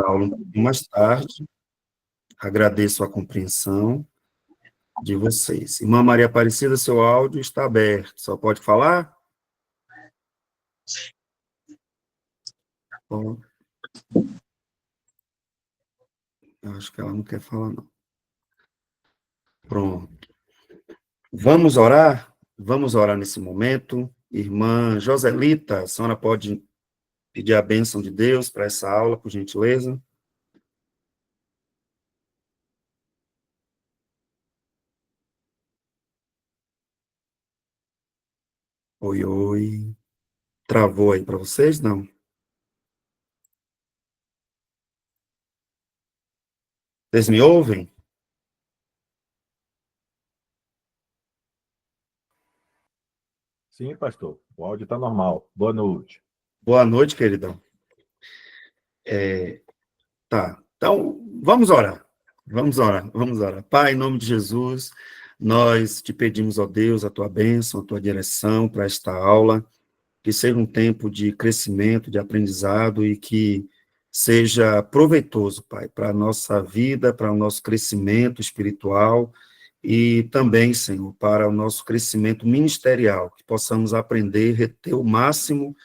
aula um pouco mais tarde. Agradeço a compreensão de vocês. Irmã Maria Aparecida, seu áudio está aberto. Só pode falar? Bom, eu acho que ela não quer falar, não. Pronto. Vamos orar? Vamos orar nesse momento. Irmã Joselita, a senhora pode pedir a bênção de Deus para essa aula, por gentileza? Oi, oi. Travou aí para vocês? Não. Vocês me ouvem? Sim, pastor. O áudio está normal. Boa noite. Boa noite, queridão. Tá. Então, vamos orar. Vamos orar, vamos orar. Pai, em nome de Jesus, nós te pedimos, ó Deus, a tua bênção, a tua direção para esta aula, que seja um tempo de crescimento, de aprendizado e que seja proveitoso, Pai, para a nossa vida, para o nosso crescimento espiritual e também, Senhor, para o nosso crescimento ministerial, que possamos aprender, reter o máximo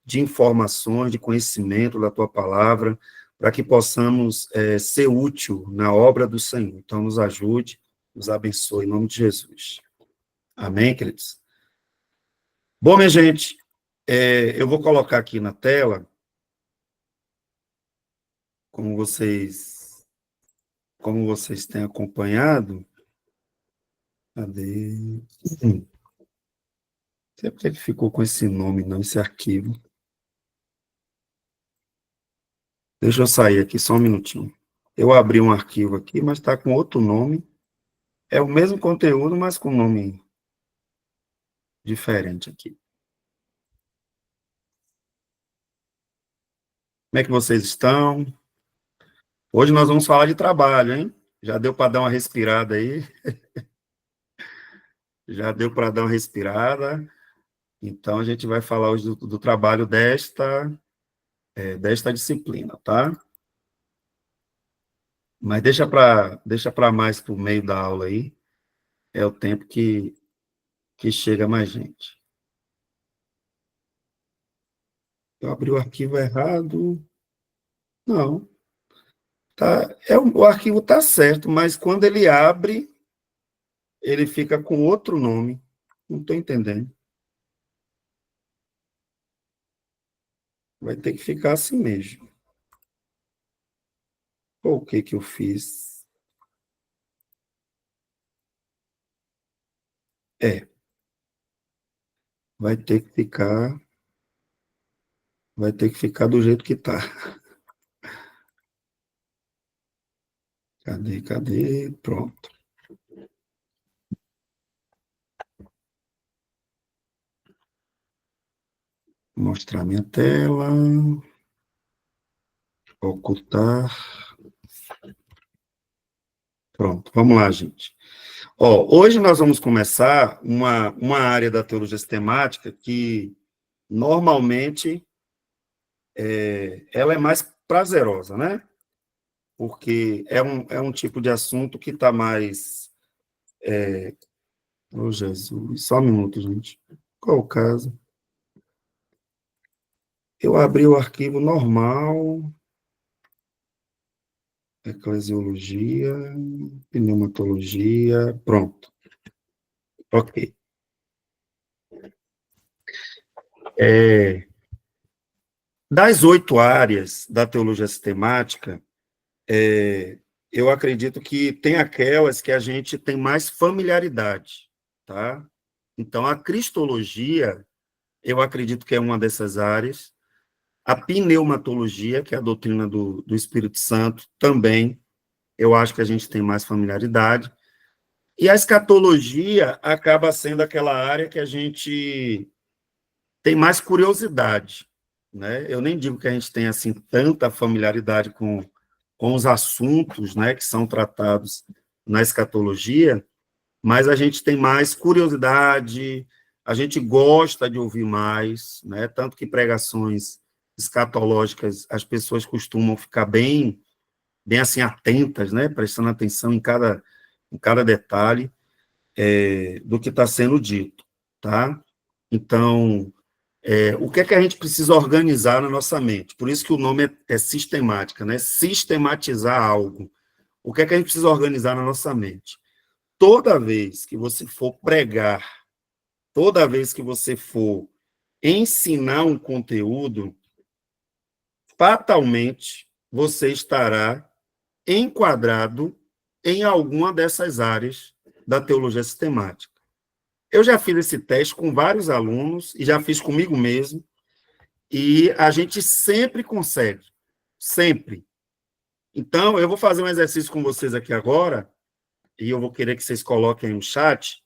de informações, de conhecimento da tua palavra, para que possamos ser útil na obra do Senhor. Então, nos ajude, nos abençoe, em nome de Jesus. Amém, queridos? Bom, minha gente, eu vou colocar aqui na tela, como vocês têm acompanhado. Cadê? Não sei porque que ficou com esse nome, não, esse arquivo. Deixa eu sair aqui só um minutinho. Eu abri um arquivo aqui, mas está com outro nome. É o mesmo conteúdo, mas com nome diferente aqui. Como é que vocês estão? Hoje nós vamos falar de trabalho, hein? Já deu para dar uma respirada aí? Já deu para dar uma respirada? Então, a gente vai falar hoje do trabalho desta disciplina, tá? Mas deixa para mais para o meio da aula aí. É o tempo que chega mais gente. Eu abri o arquivo errado. Não. Tá, o arquivo está certo, mas quando ele abre, ele fica com outro nome. Não estou entendendo. Vai ter que ficar assim mesmo. Pô, o que que eu fiz? Vai ter que ficar, vai ter que ficar do jeito que tá. Cadê? Pronto. Mostrar minha tela. Ocultar. Pronto, vamos lá, gente. Hoje nós vamos começar uma área da teologia sistemática que, normalmente, ela é mais prazerosa, né? Porque é um tipo de assunto que está mais... Oh, Jesus, só um minuto, gente. Qual o caso? Eu abri o arquivo normal, eclesiologia, pneumatologia, pronto. Ok. Das 8 áreas da teologia sistemática, eu acredito que tem aquelas que a gente tem mais familiaridade, tá? Então, a cristologia, eu acredito que é uma dessas áreas. A pneumatologia, que é a doutrina do Espírito Santo, também, eu acho que a gente tem mais familiaridade. E a escatologia acaba sendo aquela área que a gente tem mais curiosidade, né? Eu nem digo que a gente tem, assim, tanta familiaridade com os assuntos, né, que são tratados na escatologia, mas a gente tem mais curiosidade, a gente gosta de ouvir mais, né? Tanto que pregações escatológicas, as pessoas costumam ficar bem assim atentas, né, prestando atenção em cada detalhe do que está sendo dito, tá? Então, o que é que a gente precisa organizar na nossa mente? Por isso que o nome é sistemática, né? Sistematizar algo. O que é que a gente precisa organizar na nossa mente? Toda vez que você for pregar, toda vez que você for ensinar um conteúdo, fatalmente você estará enquadrado em alguma dessas áreas da teologia sistemática. Eu já fiz esse teste com vários alunos e já fiz comigo mesmo, e a gente sempre consegue, sempre. Então, eu vou fazer um exercício com vocês aqui agora, e eu vou querer que vocês coloquem no chat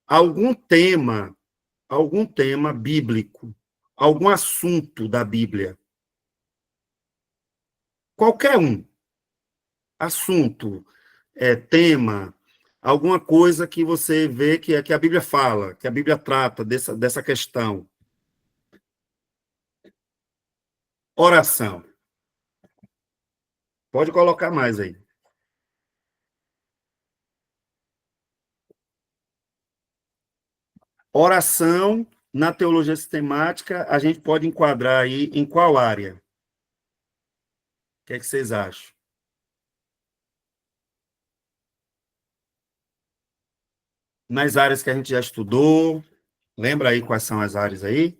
algum tema bíblico, algum assunto da Bíblia. Qualquer um. Assunto, tema, alguma coisa que você vê que a Bíblia fala, que a Bíblia trata dessa questão. Oração. Pode colocar mais aí. Oração, na teologia sistemática, a gente pode enquadrar aí em qual área? O que é que vocês acham? Nas áreas que a gente já estudou, lembra aí quais são as áreas aí?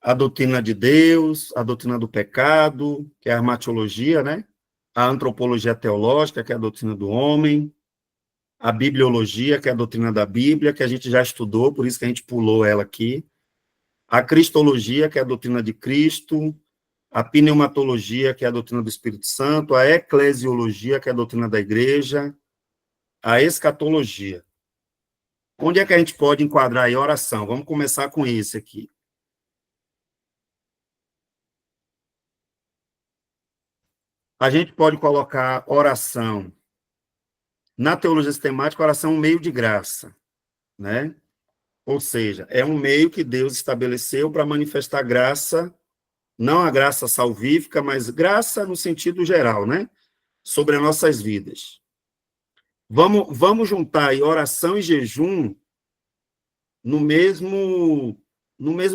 A doutrina de Deus, a doutrina do pecado, que é a armatiologia, né? A antropologia teológica, que é a doutrina do homem, a bibliologia, que é a doutrina da Bíblia, que a gente já estudou, por isso que a gente pulou ela aqui, a cristologia, que é a doutrina de Cristo, a pneumatologia, que é a doutrina do Espírito Santo, a eclesiologia, que é a doutrina da igreja, a escatologia. Onde é que a gente pode enquadrar aí a oração? Vamos começar com isso aqui. A gente pode colocar oração. Na teologia sistemática, oração é um meio de graça, né? Ou seja, é um meio que Deus estabeleceu para manifestar graça, não a graça salvífica, mas graça no sentido geral, né? Sobre as nossas vidas. Vamos juntar aí oração e jejum no mesmo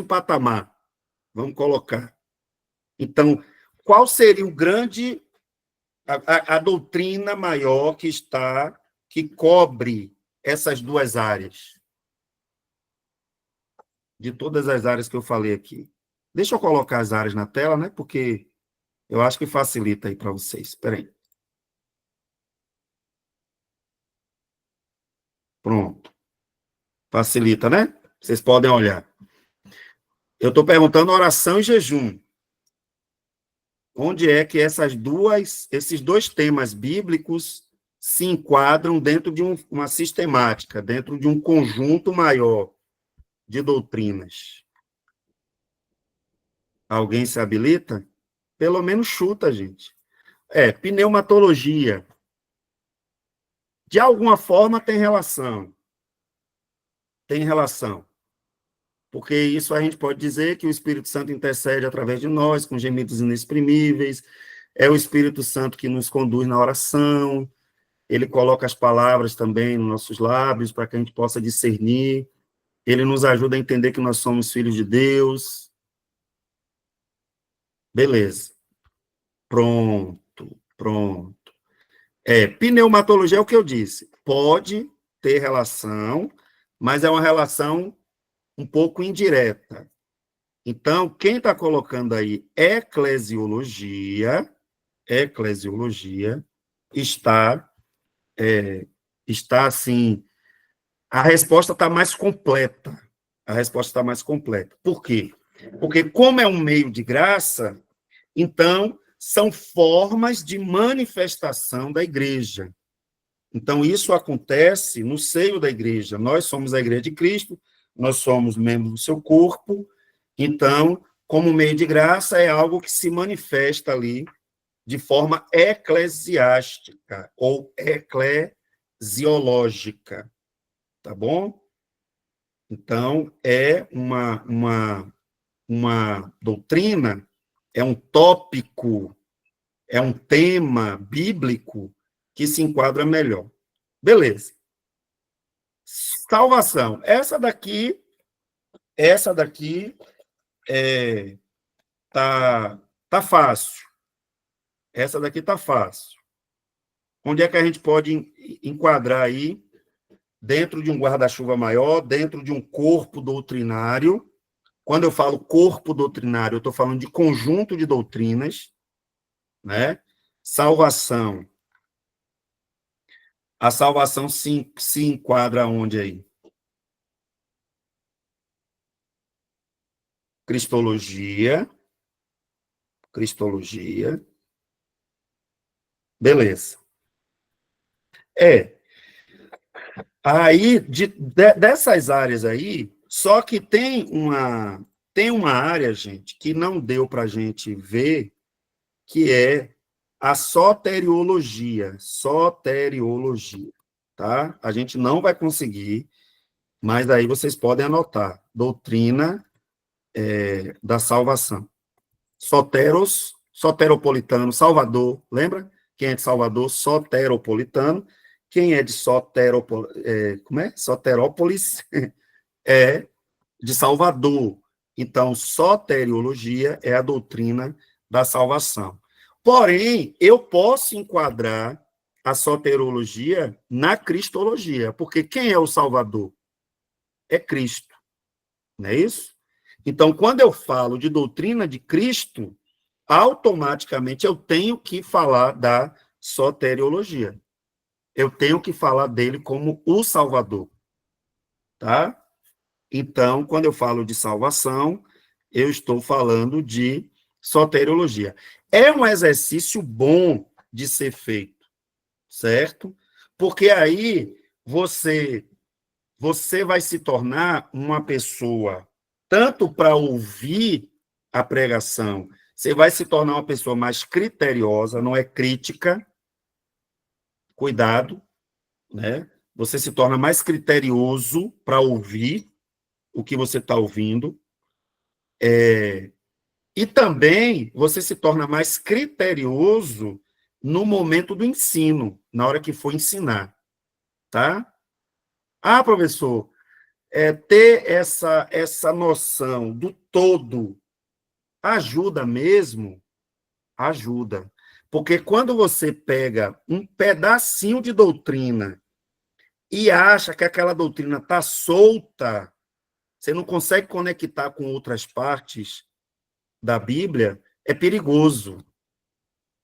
patamar. Vamos colocar. Então, qual seria a doutrina maior que cobre essas duas áreas? De todas as áreas que eu falei aqui. Deixa eu colocar as áreas na tela, né? Porque eu acho que facilita aí para vocês. Espera aí. Pronto. Facilita, né? Vocês podem olhar. Eu estou perguntando oração e jejum. Onde é que esses dois temas bíblicos se enquadram dentro de uma sistemática, dentro de um conjunto maior de doutrinas? Alguém se habilita? Pelo menos chuta, gente. Pneumatologia. De alguma forma tem relação. Tem relação. Porque isso a gente pode dizer que o Espírito Santo intercede através de nós, com gemidos inexprimíveis, é o Espírito Santo que nos conduz na oração, ele coloca as palavras também nos nossos lábios para que a gente possa discernir, ele nos ajuda a entender que nós somos filhos de Deus. Beleza. Pronto. Pneumatologia é o que eu disse. Pode ter relação, mas é uma relação um pouco indireta. Então, quem está colocando aí eclesiologia está, assim, a resposta está mais completa. A resposta está mais completa. Por quê? Porque, como é um meio de graça, então, são formas de manifestação da igreja. Então, isso acontece no seio da igreja. Nós somos a igreja de Cristo, nós somos membros do seu corpo, então, como meio de graça, é algo que se manifesta ali de forma eclesiástica ou eclesiológica, tá bom? Então, é uma doutrina, é um tópico, é um tema bíblico que se enquadra melhor. Beleza. Salvação. Essa daqui tá fácil. Essa daqui tá fácil. Onde é que a gente pode enquadrar aí, dentro de um guarda-chuva maior, dentro de um corpo doutrinário? Quando eu falo corpo doutrinário, eu estou falando de conjunto de doutrinas, né? Salvação. A salvação se enquadra onde aí? Cristologia. Cristologia. Beleza. Aí, dessas áreas aí, só que tem uma área, gente, que não deu para a gente ver, que é a soteriologia. Soteriologia, tá? A gente não vai conseguir, mas aí vocês podem anotar. Doutrina da salvação. Soteropolitano, Salvador, lembra? Quem é de Salvador, soteropolitano. Quem é de Soterópolis é de Salvador. Então, soteriologia é a doutrina da salvação. Porém, eu posso enquadrar a soteriologia na cristologia, porque quem é o Salvador? É Cristo, não é isso? Então, quando eu falo de doutrina de Cristo, automaticamente eu tenho que falar da soteriologia. Eu tenho que falar dele como o Salvador, tá? Então, quando eu falo de salvação, eu estou falando de soteriologia. É um exercício bom de ser feito, certo? Porque aí você vai se tornar uma pessoa, tanto para ouvir a pregação, você vai se tornar uma pessoa mais criteriosa, não é crítica, cuidado, né? Você se torna mais criterioso para ouvir o que você está ouvindo, e também você se torna mais criterioso no momento do ensino, na hora que for ensinar, tá? Ah, professor, ter essa noção do todo ajuda mesmo? Ajuda. Porque quando você pega um pedacinho de doutrina e acha que aquela doutrina está solta, você não consegue conectar com outras partes da Bíblia, é perigoso.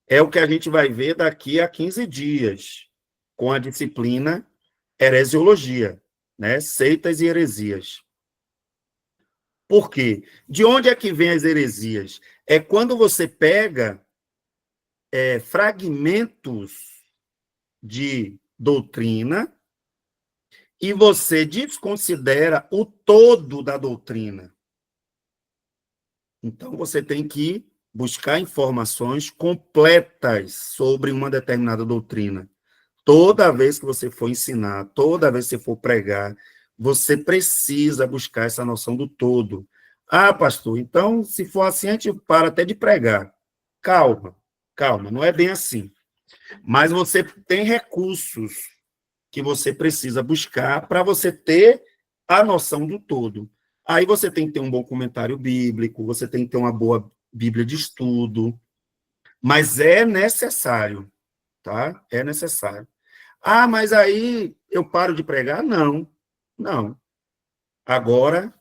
É o que a gente vai ver daqui a 15 dias, com a disciplina heresiologia, né? Seitas e heresias. Por quê? De onde é que vem as heresias? É quando você pega fragmentos de doutrina e você desconsidera o todo da doutrina. Então, você tem que buscar informações completas sobre uma determinada doutrina. Toda vez que você for ensinar, toda vez que você for pregar, você precisa buscar essa noção do todo. Ah, pastor, então, se for assim, a gente para até de pregar. Calma, calma, não é bem assim. Mas você tem recursos que você precisa buscar para você ter a noção do todo. Aí você tem que ter um bom comentário bíblico, você tem que ter uma boa Bíblia de estudo, mas é necessário, tá? É necessário. Ah, mas aí eu paro de pregar? Não, não. Agora,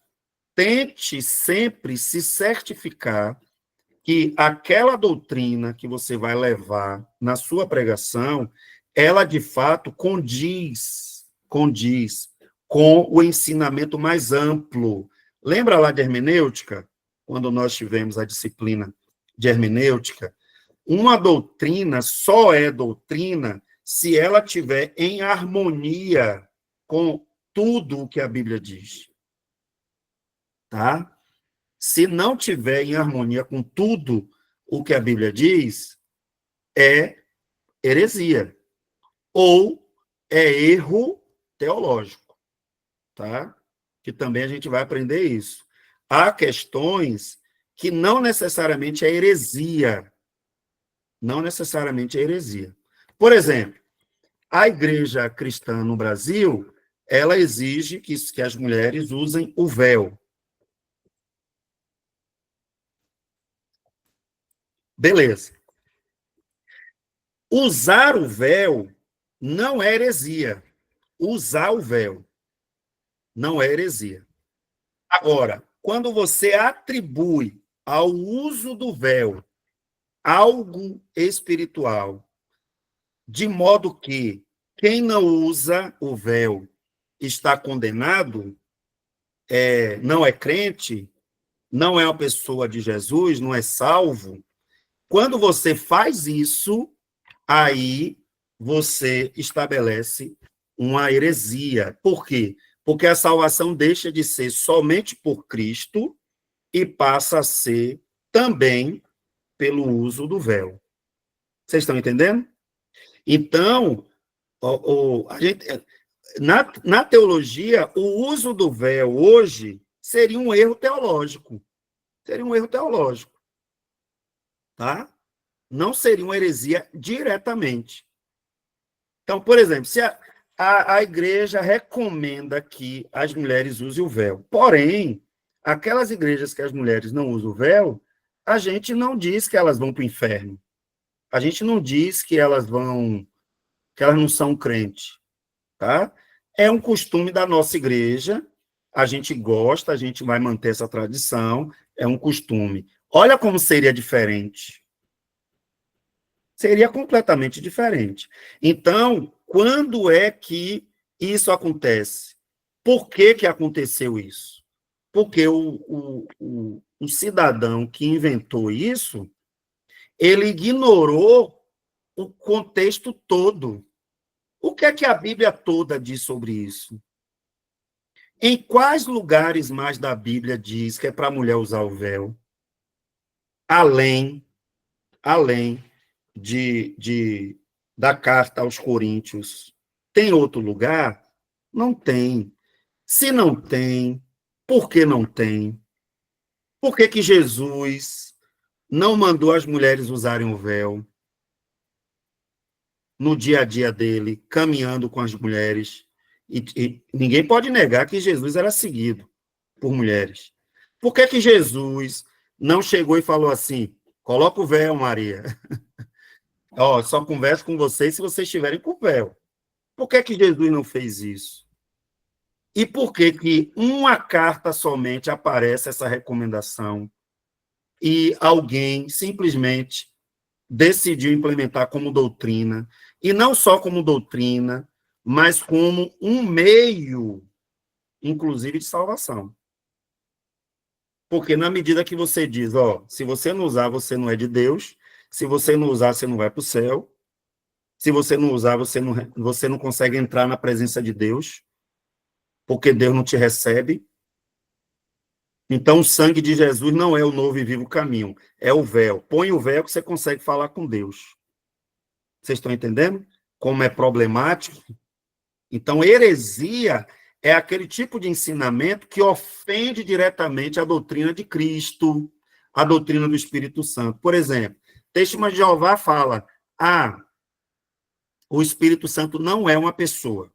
tente sempre se certificar que aquela doutrina que você vai levar na sua pregação, ela de fato condiz com o ensinamento mais amplo. Lembra lá de hermenêutica? Quando nós tivemos a disciplina de hermenêutica, uma doutrina só é doutrina se ela tiver em harmonia com tudo o que a Bíblia diz. Tá? Se não tiver em harmonia com tudo o que a Bíblia diz, é heresia ou é erro teológico, tá? Que também a gente vai aprender isso. há questões que não necessariamente é heresia. Não necessariamente é heresia. Por exemplo, a igreja cristã no Brasil, ela exige que as mulheres usem o véu. Beleza. Usar o véu não é heresia. Usar o véu não é heresia. Agora, quando você atribui ao uso do véu algo espiritual, de modo que quem não usa o véu está condenado, não é crente, não é uma pessoa de Jesus, não é salvo. Quando você faz isso, aí você estabelece uma heresia. Por quê? Porque a salvação deixa de ser somente por Cristo e passa a ser também pelo uso do véu. Vocês estão entendendo? Então, a gente, na teologia, o uso do véu hoje seria um erro teológico. Seria um erro teológico. Tá? Não seria uma heresia diretamente. Então, por exemplo, se a igreja recomenda que as mulheres usem o véu, porém, aquelas igrejas que as mulheres não usam o véu, a gente não diz que elas vão para o inferno. A gente não diz que elas não são crentes, tá? É um costume da nossa igreja, a gente gosta, a gente vai manter essa tradição, é um costume. Olha como seria diferente. Seria completamente diferente. Então, quando é que isso acontece? Por que que aconteceu isso? Porque o cidadão que inventou isso, ele ignorou o contexto todo. O que é que a Bíblia toda diz sobre isso? Em quais lugares mais da Bíblia diz que é para a mulher usar o véu? Além da carta aos Coríntios. Tem outro lugar? Não tem. Se não tem, por que não tem? Por que que Jesus não mandou as mulheres usarem o véu no dia a dia dele, caminhando com as mulheres? E ninguém pode negar que Jesus era seguido por mulheres. Por que que Jesus não chegou e falou assim: coloca o véu, Maria? Ó, só converso com vocês se vocês estiverem com o véu. Por que que Jesus não fez isso? E por que que uma carta somente aparece essa recomendação e alguém simplesmente decidiu implementar como doutrina, e não só como doutrina, mas como um meio, inclusive, de salvação? Porque na medida que você diz, ó, se você não usar, você não é de Deus, se você não usar, você não vai para o céu, se você não usar, você não consegue entrar na presença de Deus, porque Deus não te recebe. Então, o sangue de Jesus não é o novo e vivo caminho, é o véu. Põe o véu que você consegue falar com Deus. Vocês estão entendendo como é problemático? Então, heresia é aquele tipo de ensinamento que ofende diretamente a doutrina de Cristo, a doutrina do Espírito Santo. Por exemplo, Testemunho de Jeová fala: o Espírito Santo não é uma pessoa.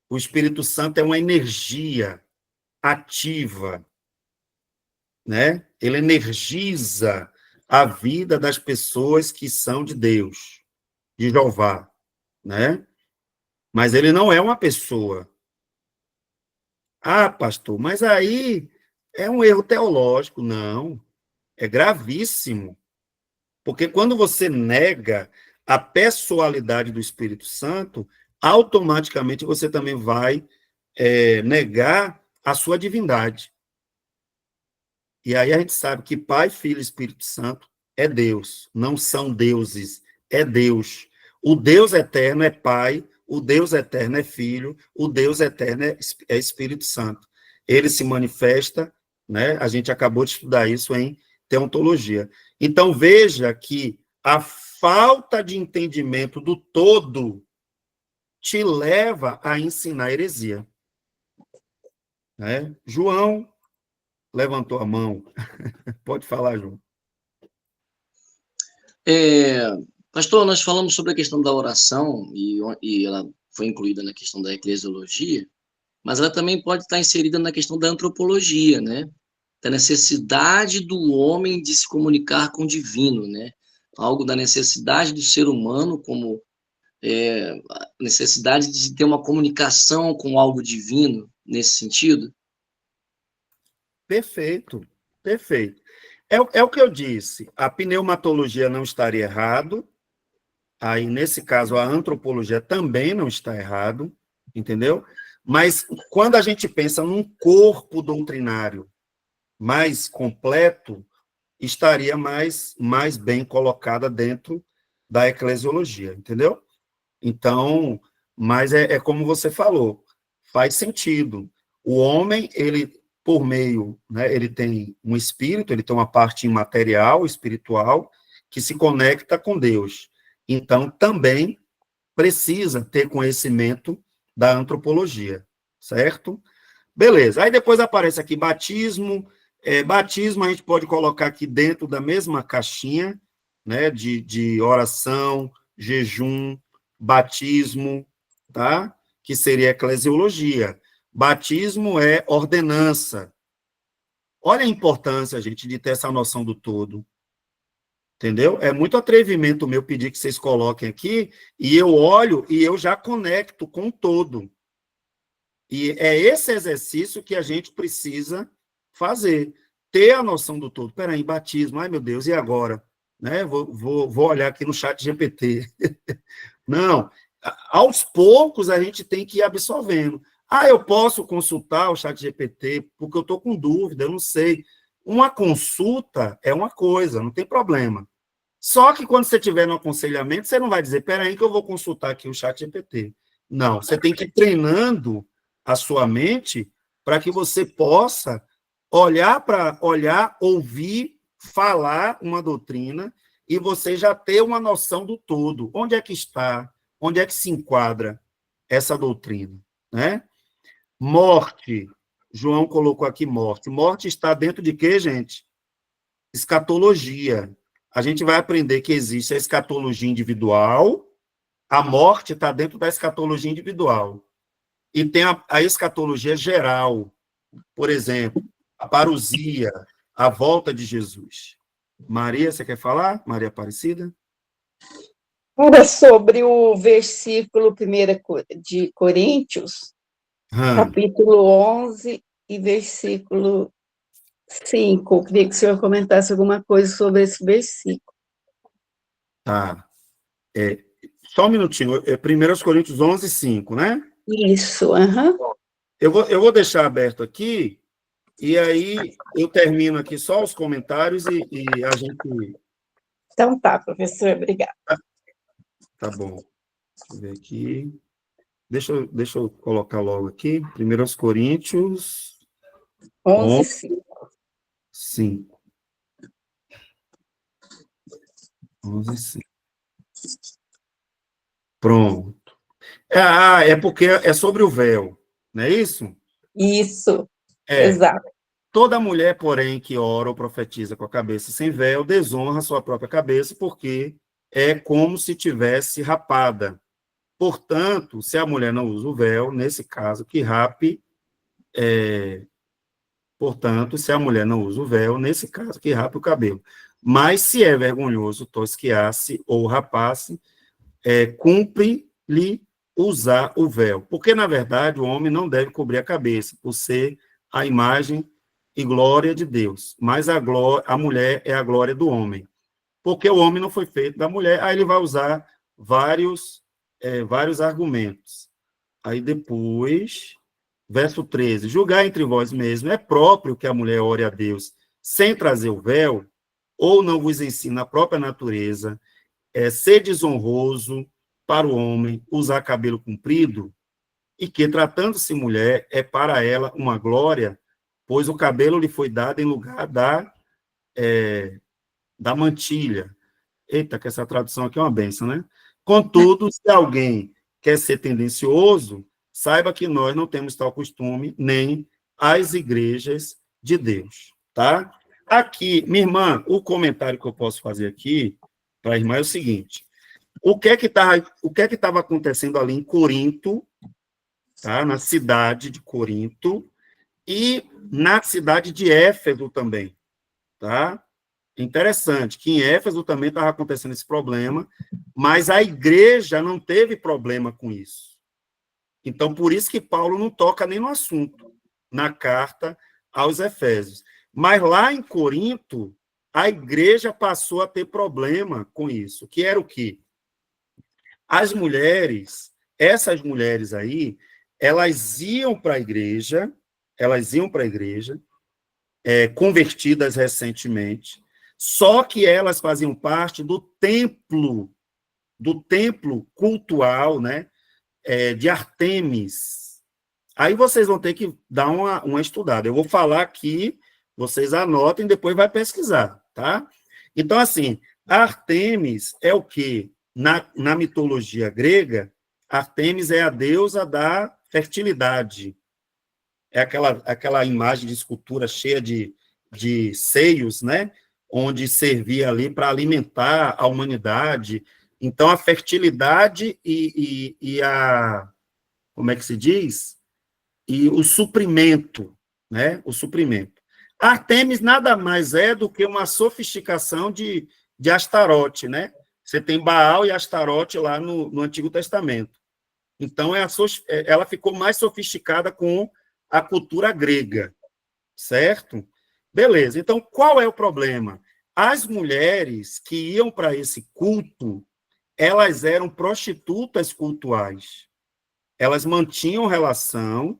O Espírito Santo é uma energia ativa, né? Ele energiza a vida das pessoas que são de Deus, de Jeová, né? Mas ele não é uma pessoa. Ah, pastor, mas aí é um erro teológico. Não, é gravíssimo. Porque quando você nega a pessoalidade do Espírito Santo, automaticamente você também vai negar a sua divindade. E aí a gente sabe que Pai, Filho e Espírito Santo é Deus, não são deuses, é Deus. O Deus eterno é Pai, o Deus eterno é Filho, o Deus eterno é Espírito Santo. Ele se manifesta, né? A gente acabou de estudar isso em teontologia. Então veja que a falta de entendimento do todo te leva a ensinar heresia. Né? João levantou a mão. Pode falar, João. Pastor, nós falamos sobre a questão da oração e ela foi incluída na questão da eclesiologia, mas ela também pode estar inserida na questão da antropologia, né? Da necessidade do homem de se comunicar com o divino, né? Algo da necessidade do ser humano como a necessidade de ter uma comunicação com algo divino nesse sentido. Perfeito, perfeito. É o que eu disse, a pneumatologia não estaria errado, aí, nesse caso, a antropologia também não está errado, entendeu? Mas quando a gente pensa num corpo doutrinário mais completo, estaria mais bem colocada dentro da eclesiologia, entendeu? Então, mas é como você falou, faz sentido. O homem, ele, por meio, né, ele tem um espírito, ele tem uma parte imaterial, espiritual, que se conecta com Deus. Então, também precisa ter conhecimento da antropologia, certo? Beleza. Aí depois aparece aqui batismo. Batismo a gente pode colocar aqui dentro da mesma caixinha, né, de oração, jejum, batismo, tá? Que seria eclesiologia. Batismo é ordenança. Olha a importância, gente, de ter essa noção do todo. Entendeu? É muito atrevimento meu pedir que vocês coloquem aqui, e eu olho e eu já conecto com o todo. E é esse exercício que a gente precisa fazer. Ter a noção do todo. Peraí, batismo, ai meu Deus, e agora? Né? Vou olhar aqui no chat GPT. Não, aos poucos a gente tem que ir absorvendo. Eu posso consultar o chat GPT porque eu estou com dúvida, eu não sei. Uma consulta é uma coisa, não tem problema. Só que quando você tiver no aconselhamento, você não vai dizer, peraí que eu vou consultar aqui o chat GPT. Não, você tem que ir treinando a sua mente para que você possa olhar, ouvir, falar uma doutrina e você já ter uma noção do todo. Onde é que está? Onde é que se enquadra essa doutrina? Né? Morte. João colocou aqui morte. Morte está dentro de quê, gente? Escatologia. A gente vai aprender que existe a escatologia individual, a morte está dentro da escatologia individual. E tem a escatologia geral, por exemplo, a parousia, a volta de Jesus. Maria, você quer falar? Maria Aparecida? Era sobre o versículo 1 de Coríntios, capítulo 11 e versículo 5. Eu queria que o senhor comentasse alguma coisa sobre esse versículo. Tá. Só um minutinho. 1 Coríntios 11, 5, né? Isso, aham. Eu vou deixar aberto aqui, e aí eu termino aqui só os comentários e a gente... Então tá, professor, obrigada. Tá bom. Deixa eu ver aqui. Deixa eu colocar logo aqui. 1 Coríntios 11, 5. 11, 5. Pronto. É porque é sobre o véu, não é isso? Isso, exato. Toda mulher, porém, que ora ou profetiza com a cabeça sem véu, desonra sua própria cabeça, porque é como se tivesse rapada. Portanto, se a mulher não usa o véu, nesse caso, que rape... Portanto, se a mulher não usa o véu, nesse caso, que rape o cabelo. Mas, se é vergonhoso tosquiar-se ou rapar-se, cumpre-lhe usar o véu. Porque, na verdade, o homem não deve cobrir a cabeça, por ser a imagem e glória de Deus. Mas a mulher é a glória do homem. Porque o homem não foi feito da mulher, aí ele vai usar vários argumentos. Aí depois, verso 13, julgar entre vós mesmos, é próprio que a mulher ore a Deus sem trazer o véu, ou não vos ensina a própria natureza, ser desonroso para o homem usar cabelo comprido, e que, tratando-se mulher, é para ela uma glória, pois o cabelo lhe foi dado em lugar da mantilha. Eita, que essa tradução aqui é uma benção, né? Contudo, se alguém quer ser tendencioso, saiba que nós não temos tal costume, nem as igrejas de Deus, tá? Aqui, minha irmã, o comentário que eu posso fazer aqui para a irmã é o seguinte: o que é que estava acontecendo ali em Corinto, tá? Na cidade de Corinto e na cidade de Éfeso também, tá? Interessante que em Éfeso também estava acontecendo esse problema, mas a igreja não teve problema com isso. Então, por isso que Paulo não toca nem no assunto na carta aos Efésios. Mas lá em Corinto, a igreja passou a ter problema com isso, que era o quê? As mulheres, essas mulheres aí, elas iam para a igreja, convertidas recentemente, só que elas faziam parte do templo cultual, né, de Ártemis. Aí vocês vão ter que dar uma estudada. Eu vou falar aqui, vocês anotem, depois vai pesquisar, tá? Então, assim, Ártemis é o quê? Na mitologia grega, Ártemis é a deusa da fertilidade. É aquela imagem de escultura cheia de seios, né? Onde servia ali para alimentar a humanidade. Então, a fertilidade e a... Como é que se diz? E o suprimento, né? O suprimento. Ártemis nada mais é do que uma sofisticação de Astarote, né? Você tem Baal e Astarote lá no Antigo Testamento. Então, ela ficou mais sofisticada com a cultura grega, certo? Beleza. Então, qual é o problema? As mulheres que iam para esse culto, elas eram prostitutas cultuais. Elas mantinham relação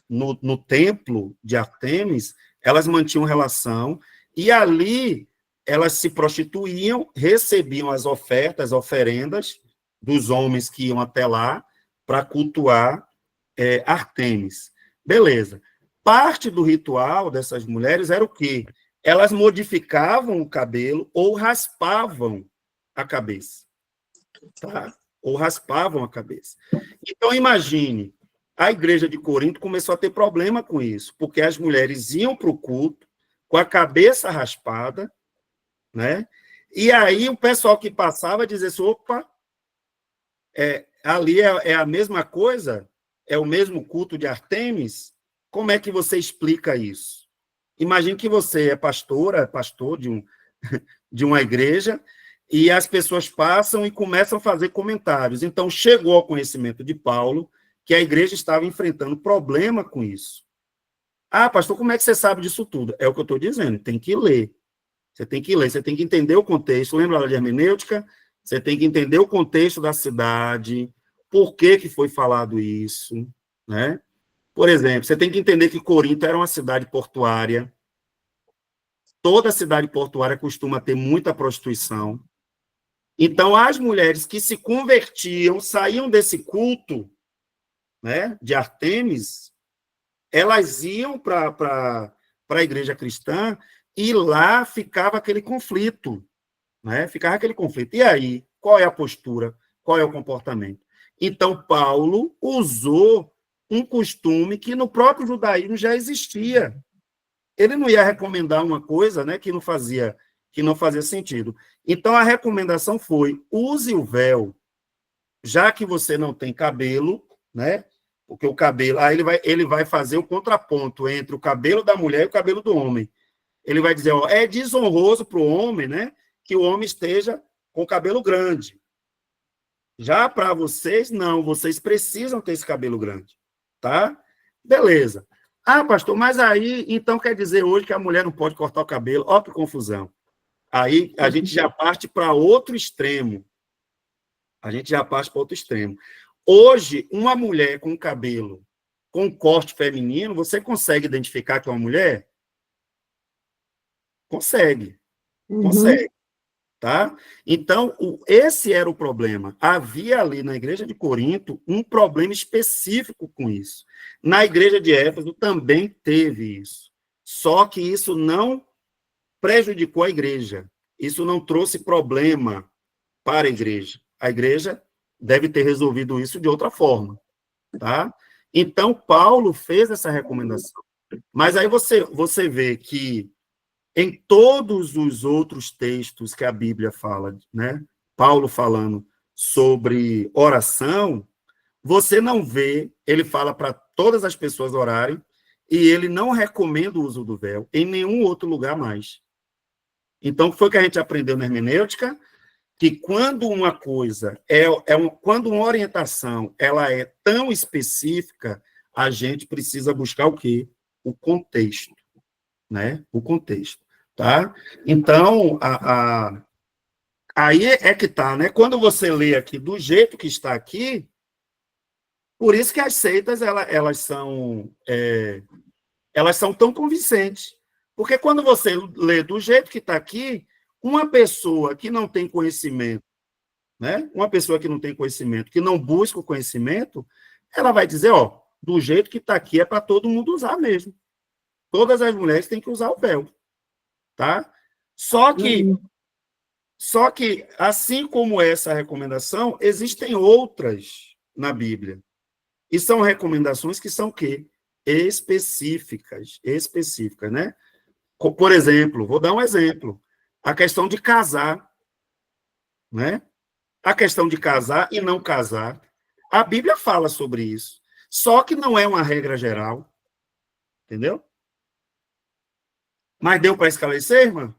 no templo de Ártemis, elas mantinham relação, e ali elas se prostituíam, recebiam as ofertas, oferendas dos homens que iam até lá para cultuar Ártemis. Beleza. Parte do ritual dessas mulheres era o quê? Elas modificavam o cabelo ou raspavam a cabeça. Tá? Ou raspavam a cabeça. Então, imagine, a igreja de Corinto começou a ter problema com isso, porque as mulheres iam para o culto com a cabeça raspada, né? E aí o pessoal que passava dizia assim, opa, ali é a mesma coisa? É o mesmo culto de Ártemis? Como é que você explica isso? Imagine que você é pastor de uma igreja, e as pessoas passam e começam a fazer comentários. Então, chegou ao conhecimento de Paulo que a igreja estava enfrentando problema com isso. Ah, pastor, como é que você sabe disso tudo? É o que eu estou dizendo, tem que ler. Você tem que ler, você tem que entender o contexto. Lembra de hermenêutica? Você tem que entender o contexto da cidade, por que foi falado isso, né? Por exemplo, você tem que entender que Corinto era uma cidade portuária. Toda cidade portuária costuma ter muita prostituição. Então, as mulheres que se convertiam, saíam desse culto, né, de Ártemis, elas iam para a igreja cristã e lá ficava aquele conflito, né? Ficava aquele conflito. E aí, qual é a postura? Qual é o comportamento? Então, Paulo usou um costume que no próprio judaísmo já existia. Ele não ia recomendar uma coisa, né, que não fazia sentido. Então, a recomendação foi: use o véu, já que você não tem cabelo, né? Porque o cabelo, aí ele vai fazer o contraponto entre o cabelo da mulher e o cabelo do homem. Ele vai dizer, ó, é desonroso para o homem, né, que o homem esteja com o cabelo grande. Já para vocês, não, vocês precisam ter esse cabelo grande, tá? Beleza. Ah, pastor, mas aí, então quer dizer hoje que a mulher não pode cortar o cabelo? Ó, que confusão. Aí a gente já parte para outro extremo. Hoje, uma mulher com cabelo com corte feminino, você consegue identificar que é uma mulher? Consegue, tá? Então, esse era o problema. Havia ali na igreja de Corinto um problema específico com isso. Na igreja de Éfeso também teve isso. Só que isso não prejudicou a igreja. Isso não trouxe problema para a igreja. A igreja deve ter resolvido isso de outra forma, tá? Então, Paulo fez essa recomendação. Mas aí você vê que em todos os outros textos que a Bíblia fala, né? Paulo falando sobre oração, você não vê, ele fala para todas as pessoas orarem, e ele não recomenda o uso do véu em nenhum outro lugar mais. Então, foi o que a gente aprendeu na hermenêutica, que quando uma coisa quando uma orientação ela é tão específica, a gente precisa buscar o quê? O contexto, né? O contexto, tá? Então, aí é que tá, né? Quando você lê aqui do jeito que está aqui, por isso que as seitas elas são tão convincentes, porque quando você lê do jeito que está aqui, uma pessoa que não tem conhecimento, né? Uma pessoa que não tem conhecimento, que não busca o conhecimento, ela vai dizer, ó, do jeito que está aqui é para todo mundo usar mesmo. Todas as mulheres têm que usar o véu, tá? Só que, assim como essa recomendação, existem outras na Bíblia. E são recomendações que são o quê? Específicas, né? Por exemplo, vou dar um exemplo. A questão de casar, né? A questão de casar e não casar. A Bíblia fala sobre isso. Só que não é uma regra geral. Entendeu? Mas deu para esclarecer, irmã?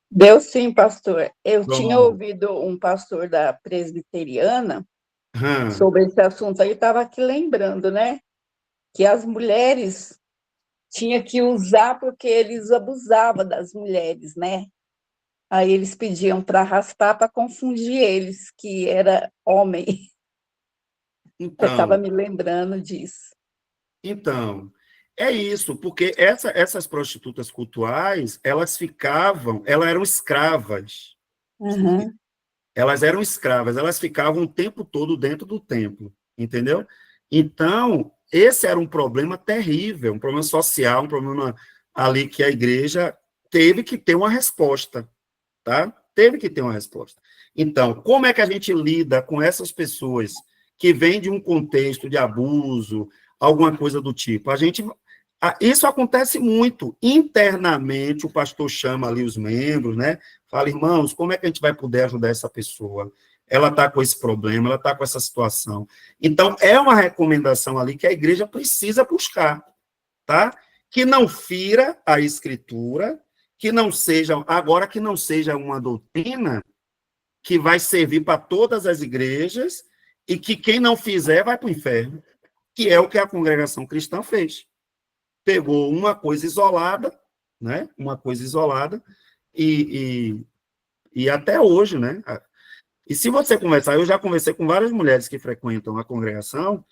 Deu sim, pastor. Eu Pronto. tinha ouvido um pastor da presbiteriana sobre esse assunto, aí eu estava aqui lembrando, né? Que as mulheres tinham que usar porque eles abusavam das mulheres, né? Aí eles pediam para raspar para confundir eles, que era homem. Eu estava me lembrando disso. Então, é isso, porque essas prostitutas cultuais, elas eram escravas. Uhum. Elas eram escravas, elas ficavam o tempo todo dentro do templo, entendeu? Então, esse era um problema terrível, um problema social, um problema ali que a igreja teve que ter uma resposta, tá? Teve que ter uma resposta. Então, como é que a gente lida com essas pessoas que vêm de um contexto de abuso, alguma coisa do tipo? Isso acontece muito. Internamente, o pastor chama ali os membros, né? Fala, irmãos, como é que a gente vai poder ajudar essa pessoa? Ela está com esse problema, ela está com essa situação. Então, é uma recomendação ali que a igreja precisa buscar, tá? Que não fira a escritura, que não seja uma doutrina que vai servir para todas as igrejas e que quem não fizer vai para o inferno, que é o que a congregação cristã fez. Pegou uma coisa isolada, né? Uma coisa isolada, e até hoje, né? E se você conversar, eu já conversei com várias mulheres que frequentam a congregação,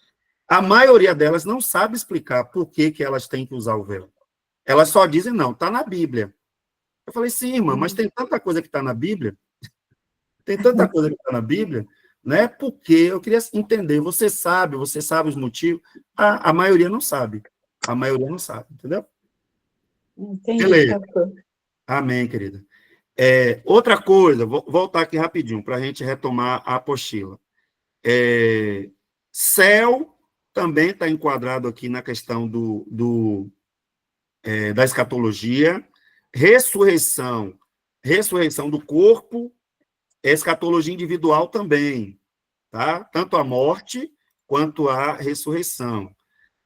a maioria delas não sabe explicar por que elas têm que usar o véu. Elas só dizem, não, está na Bíblia. Eu falei, sim, irmã, mas tem tanta coisa que está na Bíblia, né? Porque eu queria entender, você sabe os motivos? A maioria não sabe. A maioria não sabe, entendeu? Entendi, Beleza. pastor. Amém, querida. Outra coisa, vou voltar aqui rapidinho para a gente retomar a apostila. Céu também está enquadrado aqui na questão da escatologia. Ressurreição do corpo, escatologia individual também, tá? Tanto a morte quanto a ressurreição.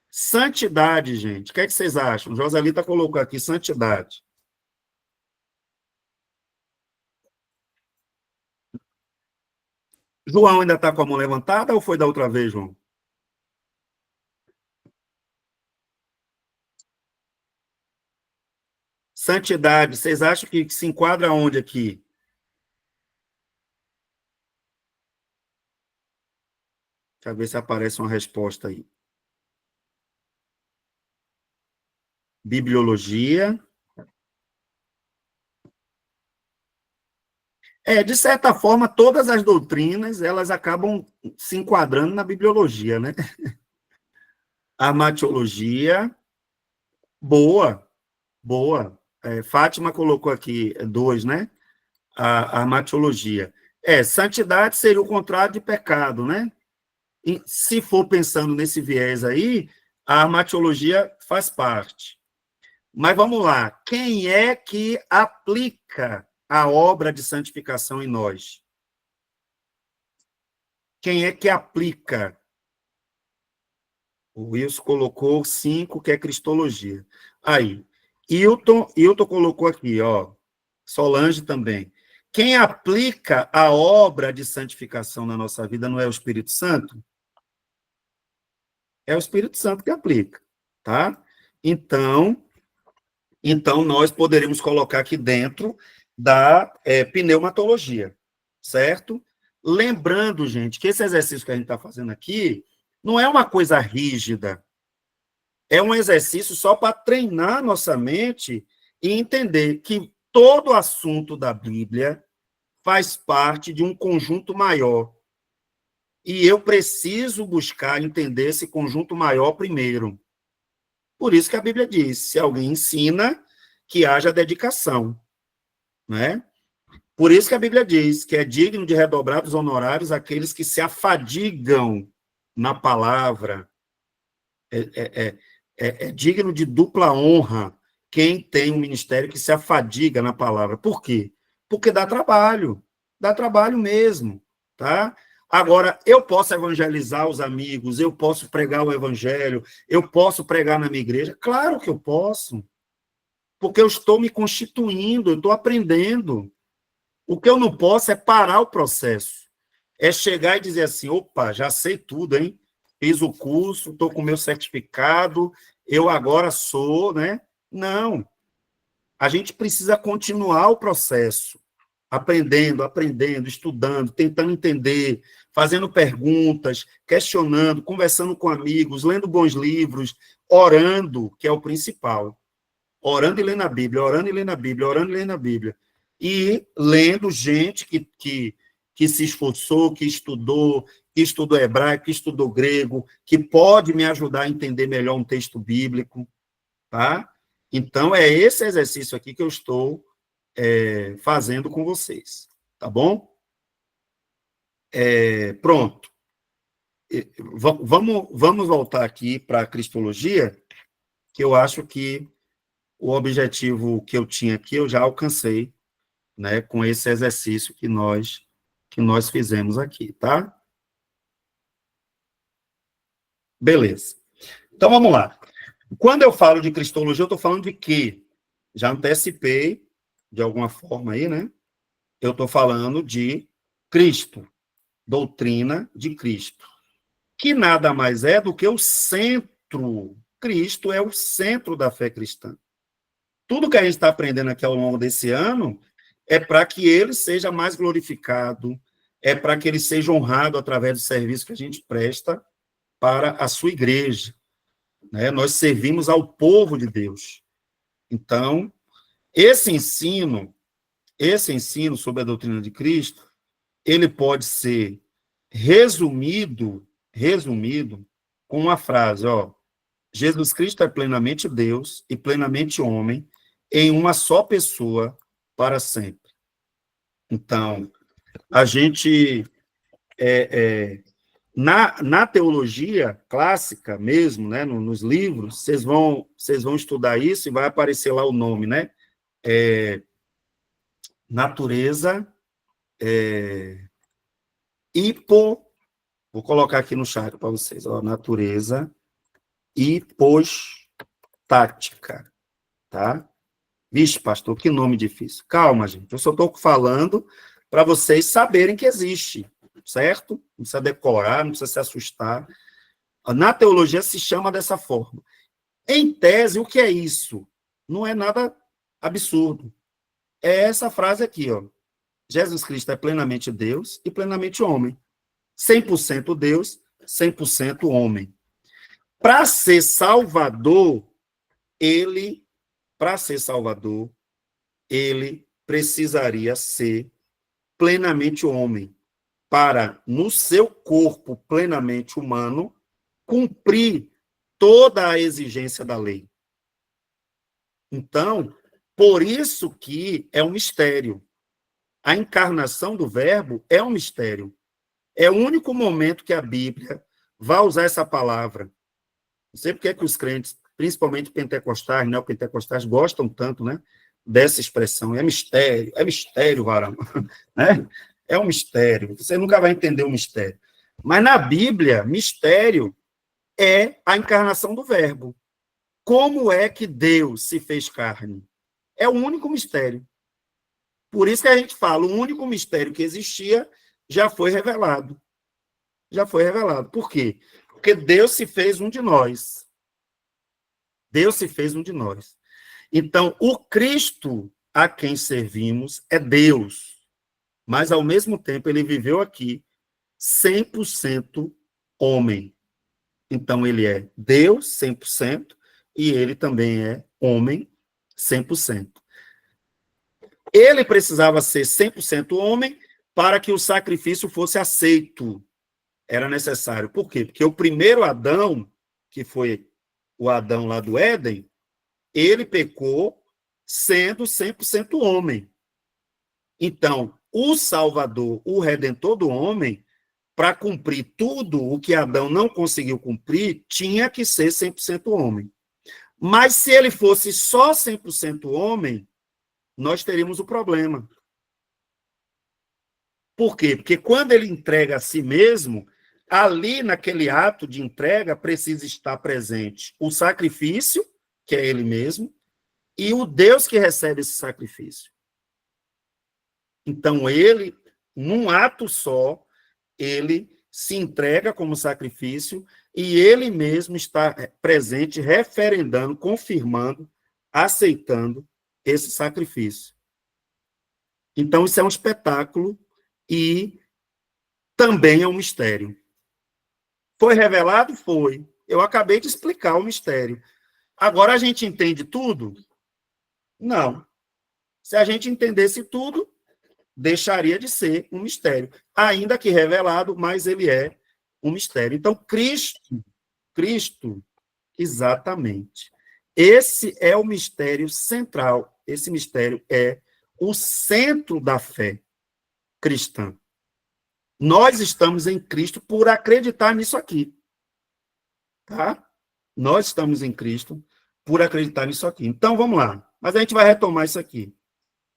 Santidade, gente, o que é que vocês acham? Joselita colocou aqui santidade. João ainda está com a mão levantada ou foi da outra vez, João? Santidade, vocês acham que se enquadra onde aqui? Deixa eu ver se aparece uma resposta aí. Bibliologia. De certa forma, todas as doutrinas, elas acabam se enquadrando na bibliologia, né? Armatiologia, boa. Fátima colocou aqui 2, né? A armatiologia. Santidade seria o contrário de pecado, né? E se for pensando nesse viés aí, A armatiologia faz parte. Mas vamos lá. Quem é que aplica a obra de santificação em nós? Quem é que aplica? O Wilson colocou 5, que é cristologia. Aí, Hilton colocou aqui, ó. Solange também. Quem aplica a obra de santificação na nossa vida não é o Espírito Santo? É o Espírito Santo que aplica, tá? Então nós poderíamos colocar aqui dentro da pneumatologia, certo? Lembrando, gente, que esse exercício que a gente está fazendo aqui não é uma coisa rígida, é um exercício só para treinar nossa mente e entender que todo assunto da Bíblia faz parte de um conjunto maior. E eu preciso buscar entender esse conjunto maior primeiro. Por isso que a Bíblia diz, se alguém ensina, que haja dedicação, né? Por isso que a Bíblia diz que é digno de redobrados honorários aqueles que se afadigam na palavra. É digno de dupla honra quem tem um ministério que se afadiga na palavra. Por quê? Porque dá trabalho mesmo, tá? Agora, eu posso evangelizar os amigos, eu posso pregar o evangelho, eu posso pregar na minha igreja? Claro que eu posso, porque eu estou me constituindo, eu estou aprendendo. O que eu não posso é parar o processo, é chegar e dizer assim, opa, já sei tudo, hein? Fiz o curso, estou com o meu certificado, eu agora sou, né? Não. A gente precisa continuar o processo, aprendendo, estudando, tentando entender, fazendo perguntas, questionando, conversando com amigos, lendo bons livros, orando, que é o principal. Orando e lendo a Bíblia, orando e lendo a Bíblia, orando e lendo a Bíblia. E lendo gente que se esforçou, que estudou hebraico, que estudou grego, que pode me ajudar a entender melhor um texto bíblico, tá? Então, é esse exercício aqui que eu estou fazendo com vocês, tá bom? Pronto. Vamos voltar aqui para a cristologia, que eu acho que o objetivo que eu tinha aqui eu já alcancei, né, com esse exercício que nós fizemos aqui, tá? Beleza. Então, vamos lá. Quando eu falo de cristologia, eu estou falando de quê? Já antecipei, de alguma forma aí, né? Eu estou falando de Cristo, doutrina de Cristo, que nada mais é do que o centro. Cristo é o centro da fé cristã. Tudo que a gente está aprendendo aqui ao longo desse ano é para que ele seja mais glorificado, é para que ele seja honrado através do serviço que a gente presta para a sua igreja, né? Nós servimos ao povo de Deus. Então, esse ensino sobre a doutrina de Cristo, ele pode ser resumido com uma frase, ó: Jesus Cristo é plenamente Deus e plenamente homem em uma só pessoa para sempre. Então, a gente na teologia clássica mesmo, né, nos livros, vocês vão estudar isso e vai aparecer lá o nome, né? Natureza vou colocar aqui no chat para vocês, ó, natureza hipostática, tá? Vixe, pastor, que nome difícil. Calma, gente, eu só estou falando para vocês saberem que existe, certo? Não precisa decorar, não precisa se assustar. Na teologia se chama dessa forma. Em tese, o que é isso? Não é nada absurdo. É essa frase aqui, ó. Jesus Cristo é plenamente Deus e plenamente homem. 100% Deus, 100% homem. Para ser Salvador, ele precisaria ser plenamente homem, para, no seu corpo plenamente humano, cumprir toda a exigência da lei. Então, por isso que é um mistério. A encarnação do Verbo é um mistério. É o único momento que a Bíblia vai usar essa palavra. Não sei porque é que os crentes, principalmente pentecostais, neopentecostais, gostam tanto, né, dessa expressão. É mistério, varão. Né? É um mistério. Você nunca vai entender o mistério. Mas na Bíblia, mistério é a encarnação do Verbo. Como é que Deus se fez carne? É o único mistério. Por isso que a gente fala, o único mistério que existia já foi revelado. Já foi revelado. Por quê? Porque Deus se fez um de nós. Deus se fez um de nós. Então, o Cristo a quem servimos é Deus. Mas, ao mesmo tempo, ele viveu aqui 100% homem. Então, ele é Deus 100% e ele também é homem 100%. Ele precisava ser 100% homem para que o sacrifício fosse aceito. Era necessário. Por quê? Porque o primeiro Adão, que foi o Adão lá do Éden, ele pecou sendo 100% homem. Então, o Salvador, o Redentor do homem, para cumprir tudo o que Adão não conseguiu cumprir, tinha que ser 100% homem. Mas se ele fosse só 100% homem, nós teríamos o problema. Por quê? Porque quando ele entrega a si mesmo, ali naquele ato de entrega precisa estar presente o sacrifício, que é ele mesmo, e o Deus que recebe esse sacrifício. Então, ele, num ato só, ele se entrega como sacrifício e ele mesmo está presente, referendando, confirmando, aceitando esse sacrifício. Então, isso é um espetáculo e também é um mistério. Foi revelado? Foi. Eu acabei de explicar o mistério. Agora a gente entende tudo? Não. Se a gente entendesse tudo, deixaria de ser um mistério. Ainda que revelado, mas ele é um mistério. Então, Cristo, exatamente. Esse é o mistério central. Esse mistério é o centro da fé cristã. Nós estamos em Cristo por acreditar nisso aqui. Tá? Nós estamos em Cristo por acreditar nisso aqui. Então, vamos lá. Mas a gente vai retomar isso aqui.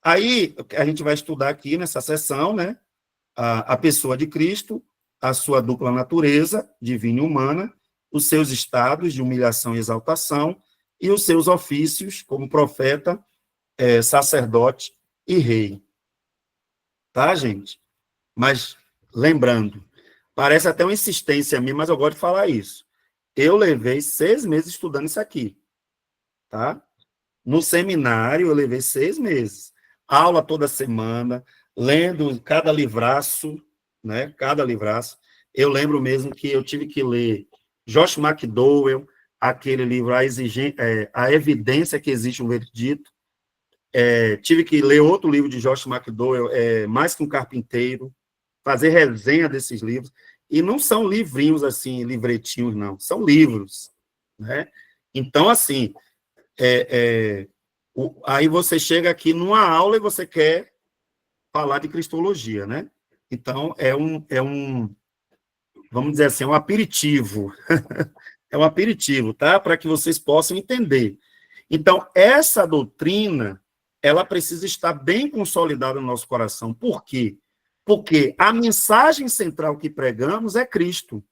Aí, a gente vai estudar aqui nessa sessão, né, a pessoa de Cristo, a sua dupla natureza, divina e humana, os seus estados de humilhação e exaltação, e os seus ofícios como profeta, sacerdote e rei. Tá, gente? Mas, lembrando, parece até uma insistência minha, mas eu gosto de falar isso. Eu levei 6 meses estudando isso aqui, tá? No seminário, eu levei 6 meses. Aula toda semana, lendo cada livraço, né? Cada livraço. Eu lembro mesmo que eu tive que ler Josh McDowell, aquele livro, A Evidência que Existe um Veredito. Tive que ler outro livro de Josh McDowell, Mais que um Carpinteiro, fazer resenha desses livros. E não são livrinhos, assim, livretinhos, não. São livros, né? Então, assim, aí você chega aqui numa aula e você quer falar de cristologia, né? Então, vamos dizer assim, é um aperitivo. É um aperitivo, tá? Para que vocês possam entender. Então, essa doutrina, ela precisa estar bem consolidada no nosso coração. Por quê? Porque a mensagem central que pregamos é Cristo.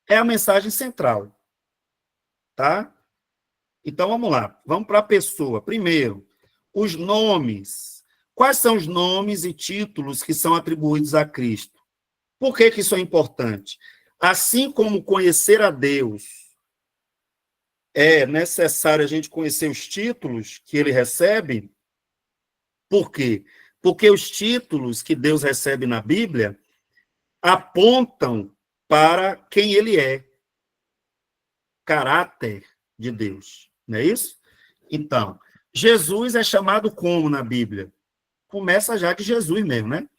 É a mensagem central. Tá? Então, vamos lá. Vamos para a pessoa. Primeiro, os nomes. Quais são os nomes e títulos que são atribuídos a Cristo? Por que isso é importante? Assim como conhecer a Deus, é necessário a gente conhecer os títulos que ele recebe. Por quê? Porque os títulos que Deus recebe na Bíblia apontam para quem ele é. Caráter de Deus. Não é isso? Então, Jesus é chamado como na Bíblia? Começa já de Jesus mesmo, né?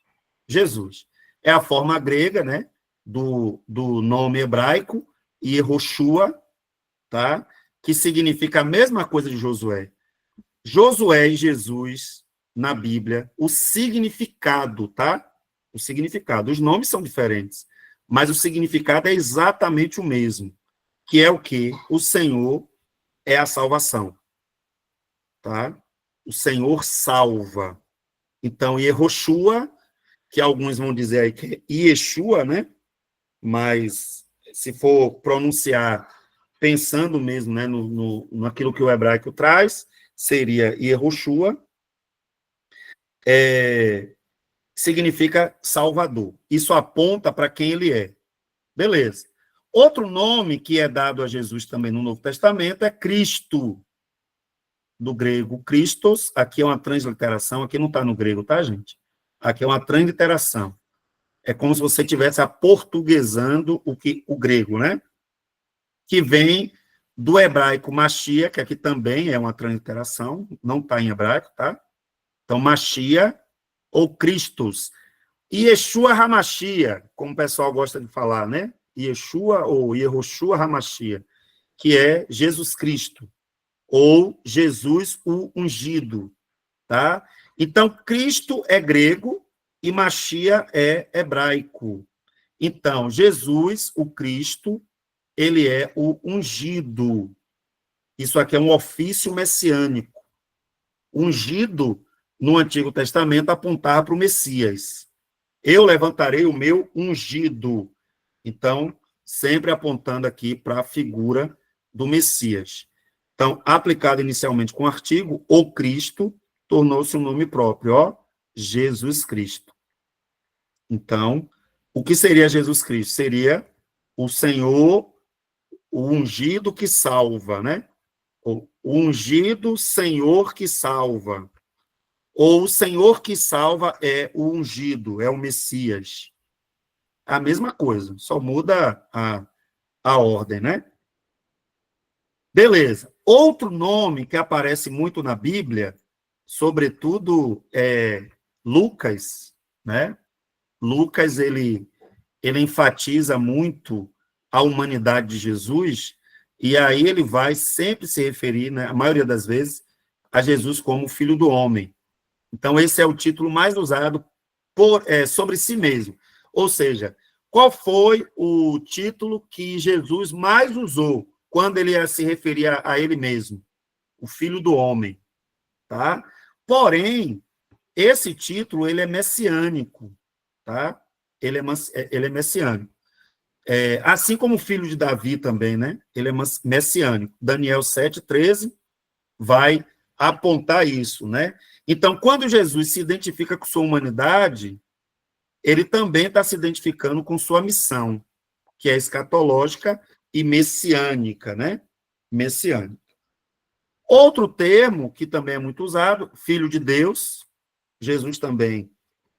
Jesus. É a forma grega, né? Do nome hebraico, Yehoshua, tá? Que significa a mesma coisa de Josué. Josué e Jesus, na Bíblia, o significado, tá? O significado. Os nomes são diferentes, mas o significado é exatamente o mesmo. que é o quê? O Senhor é a salvação, tá? O Senhor salva. Então, Yehoshua, que alguns vão dizer aí que é Yeshua, né? Mas se for pronunciar pensando mesmo, né, naquilo que o hebraico traz, seria Yehoshua, significa Salvador. Isso aponta para quem ele é. Beleza. Outro nome que é dado a Jesus também no Novo Testamento é Cristo, do grego Christos. Aqui é uma transliteração, aqui não está no grego, tá, gente? Aqui é uma transliteração. É como se você estivesse aportuguesando o grego, né? Que vem do hebraico Machia, que aqui também é uma transliteração, não está em hebraico, tá? Então, Machia ou Christos. E Yeshua Hamashia, como o pessoal gosta de falar, né? Yeshua ou Yehoshua Hamashia, que é Jesus Cristo, ou Jesus o ungido, tá? Então, Cristo é grego e Machia é hebraico. Então, Jesus, o Cristo, ele é o ungido. Isso aqui é um ofício messiânico. Ungido, no Antigo Testamento, apontava para o Messias. Eu levantarei o meu ungido. Então, sempre apontando aqui para a figura do Messias. Então, aplicado inicialmente com o artigo, o Cristo, tornou-se um nome próprio, ó, Jesus Cristo. Então, o que seria Jesus Cristo? Seria o Senhor, o ungido que salva, né? O ungido Senhor que salva. Ou o Senhor que salva é o ungido, é o Messias. A mesma coisa, só muda a ordem, né? Beleza. Outro nome que aparece muito na Bíblia, sobretudo Lucas, né? Lucas, ele enfatiza muito a humanidade de Jesus, e aí ele vai sempre se referir, né, a maioria das vezes, a Jesus como Filho do Homem. Então, esse é o título mais usado sobre si mesmo. Ou seja, qual foi o título que Jesus mais usou quando ele se referia a ele mesmo? O Filho do Homem. Tá? Porém, esse título ele é messiânico. Tá? Ele é messiânico. Assim como o filho de Davi também, né? Ele é messiânico. Daniel 7,13 vai apontar isso, né? Então, quando Jesus se identifica com sua humanidade, ele também está se identificando com sua missão, que é escatológica e messiânica, né? Messiânica. Outro termo que também é muito usado, filho de Deus. Jesus também,